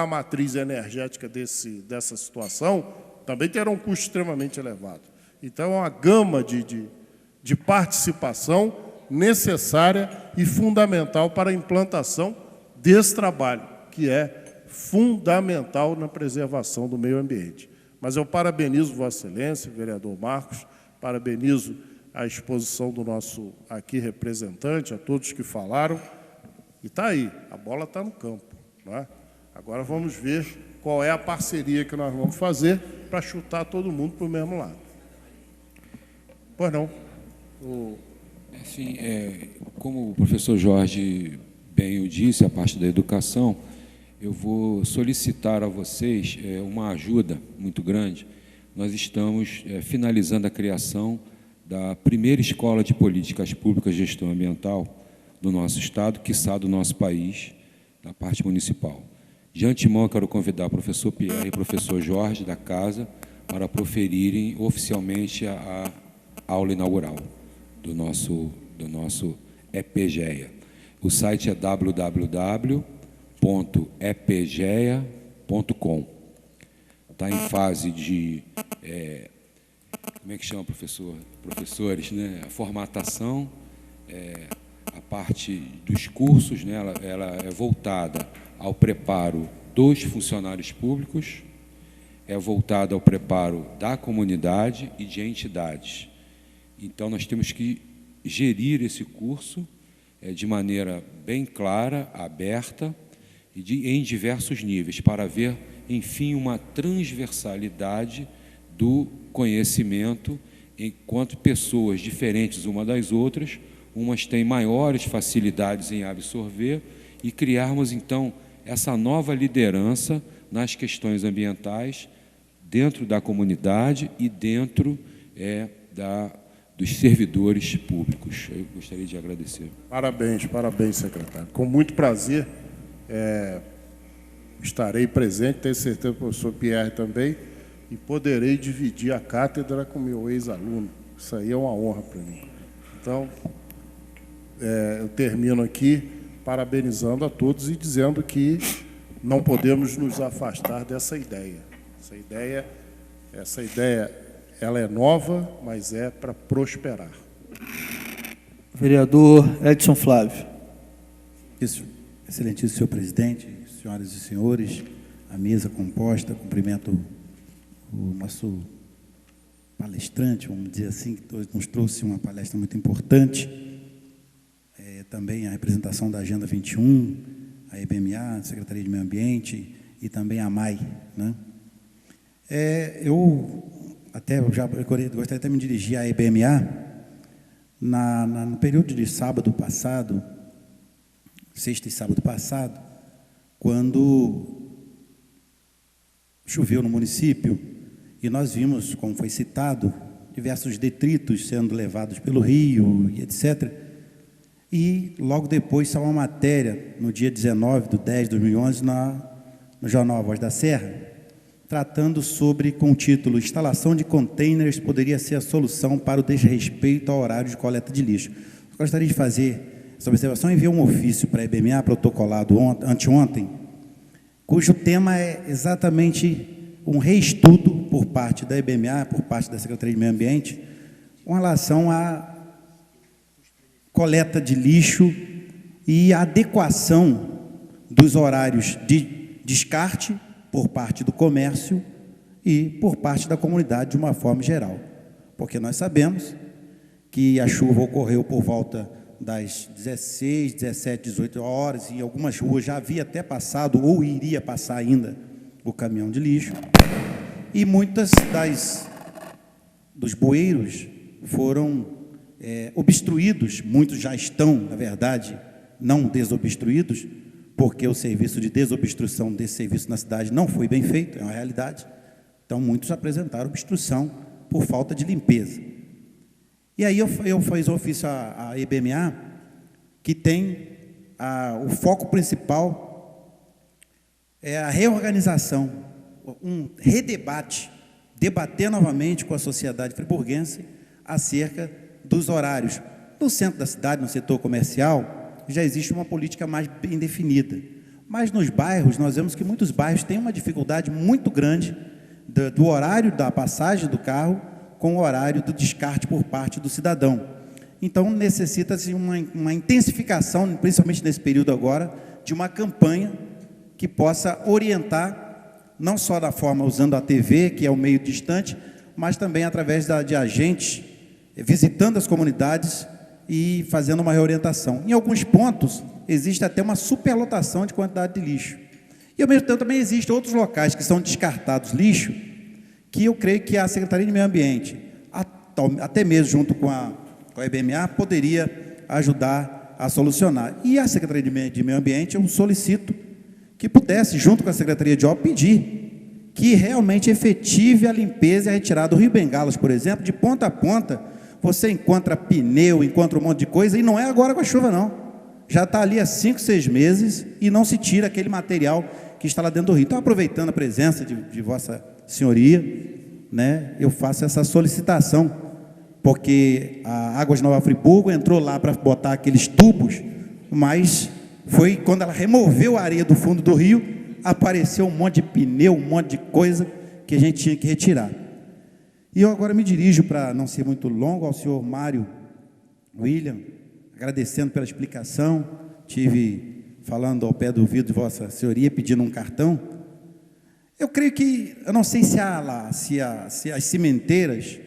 a matriz energética dessa situação, também terão um custo extremamente elevado. Então, é uma gama de participação necessária e fundamental para a implantação desse trabalho, que é fundamental na preservação do meio ambiente. Mas eu parabenizo Vossa Excelência, vereador Marcos, parabenizo a exposição do nosso aqui representante, a todos que falaram, e está aí, a bola está no campo, não é? Agora vamos ver qual é a parceria que nós vamos fazer para chutar todo mundo para o mesmo lado. Pois não. Assim, como o professor Jorge bem o disse, a parte da educação, eu vou solicitar a vocês uma ajuda muito grande. Nós estamos finalizando a criação da primeira escola de políticas públicas de gestão ambiental do nosso estado, quiçá do nosso país, da parte municipal. De antemão, eu quero convidar o professor Pierre e o professor Jorge da casa para proferirem oficialmente a aula inaugural do nosso EPGEA. O site é www.epgea.com. Está em fase de... como é que chama, professores, né? A formatação, a parte dos cursos, né? Ela é voltada ao preparo dos funcionários públicos, é voltada ao preparo da comunidade e de entidades. Então, nós temos que gerir esse curso de maneira bem clara, aberta, e em diversos níveis, para haver, enfim, uma transversalidade do conhecimento, enquanto pessoas diferentes uma das outras, umas têm maiores facilidades em absorver, e criarmos, então, essa nova liderança nas questões ambientais dentro da comunidade e dentro dos servidores públicos. Eu gostaria de agradecer. Parabéns, secretário. Com muito prazer, estarei presente, tenho certeza que o professor Pierre também, e poderei dividir a cátedra com meu ex-aluno. Isso aí é uma honra para mim. Então, eu termino aqui parabenizando a todos e dizendo que não podemos nos afastar dessa ideia. Essa ideia, ela é nova, mas é para prosperar. Vereador Edson Flávio. Excelentíssimo senhor presidente, senhoras e senhores, a mesa composta, cumprimento o nosso palestrante, vamos dizer assim, que nos trouxe uma palestra muito importante, também a representação da Agenda 21, a EBMA, a Secretaria de Meio Ambiente e também a AMAI, né? Eu gostaria até de me dirigir à EBMA no período de sábado passado, sexta e sábado passado, quando choveu no município e nós vimos, como foi citado, diversos detritos sendo levados pelo rio e etc. E logo depois saiu uma matéria, no dia 19/10/2011, no jornal A Voz da Serra, tratando sobre, com o título Instalação de containers poderia ser a solução para o desrespeito ao horário de coleta de lixo. Eu gostaria de fazer essa observação e enviar um ofício para a EBMA, protocolado anteontem, cujo tema é exatamente um reestudo por parte da EBMA, por parte da Secretaria de Meio Ambiente, com relação à coleta de lixo e a adequação dos horários de descarte por parte do comércio e por parte da comunidade de uma forma geral. Porque nós sabemos que a chuva ocorreu por volta das 16, 17, 18 horas, e em algumas ruas já havia até passado, ou iria passar ainda, o caminhão de lixo, e muitas dos bueiros foram obstruídos, muitos já estão, na verdade, não desobstruídos, porque o serviço de desobstrução desse serviço na cidade não foi bem feito, é uma realidade. Então, muitos apresentaram obstrução por falta de limpeza. E aí eu fiz ofício à EBMA, que tem o foco principal é a reorganização, um redebate, debater novamente com a sociedade friburguense acerca dos horários. No centro da cidade, no setor comercial, já existe uma política mais bem definida. Mas nos bairros, nós vemos que muitos bairros têm uma dificuldade muito grande do horário da passagem do carro com o horário do descarte por parte do cidadão. Então, necessita-se uma intensificação, principalmente nesse período agora, de uma campanha que possa orientar, não só da forma usando a TV, que é um meio distante, mas também através de agentes, visitando as comunidades e fazendo uma reorientação. Em alguns pontos, existe até uma superlotação de quantidade de lixo. E, ao mesmo tempo, também existem outros locais que são descartados lixo, que eu creio que a Secretaria de Meio Ambiente, até mesmo junto com a EBMA, poderia ajudar a solucionar. E a Secretaria de Meio Ambiente, eu solicito que pudesse, junto com a Secretaria de Obras, pedir que realmente efetive a limpeza e a retirada do Rio Bengalas, por exemplo, de ponta a ponta. Você encontra pneu, encontra um monte de coisa, e não é agora com a chuva, não. Já está ali há 5, 6 meses e não se tira aquele material que está lá dentro do rio. Então, aproveitando a presença de Vossa Senhoria, né, eu faço essa solicitação, porque a Águas Nova Friburgo entrou lá para botar aqueles tubos, mas foi quando ela removeu a areia do fundo do rio, apareceu um monte de pneu, um monte de coisa que a gente tinha que retirar. E eu agora me dirijo, para não ser muito longo, ao senhor Mário William, agradecendo pela explicação. Tive falando ao pé do ouvido de Vossa Senhoria, pedindo um cartão. Eu creio que, eu não sei se as cimenteiras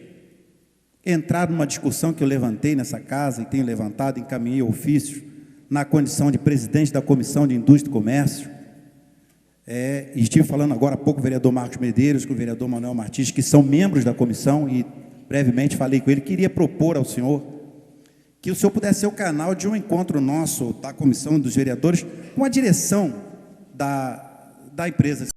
entraram numa discussão que eu levantei nessa casa, e tenho levantado, encaminhei ofício, na condição de presidente da Comissão de Indústria e Comércio. E estive falando agora há pouco com o vereador Marcos Medeiros, com o vereador Manuel Martins, que são membros da comissão, e brevemente falei com ele, queria propor ao senhor que o senhor pudesse ser o canal de um encontro nosso, da comissão dos vereadores, com a direção da empresa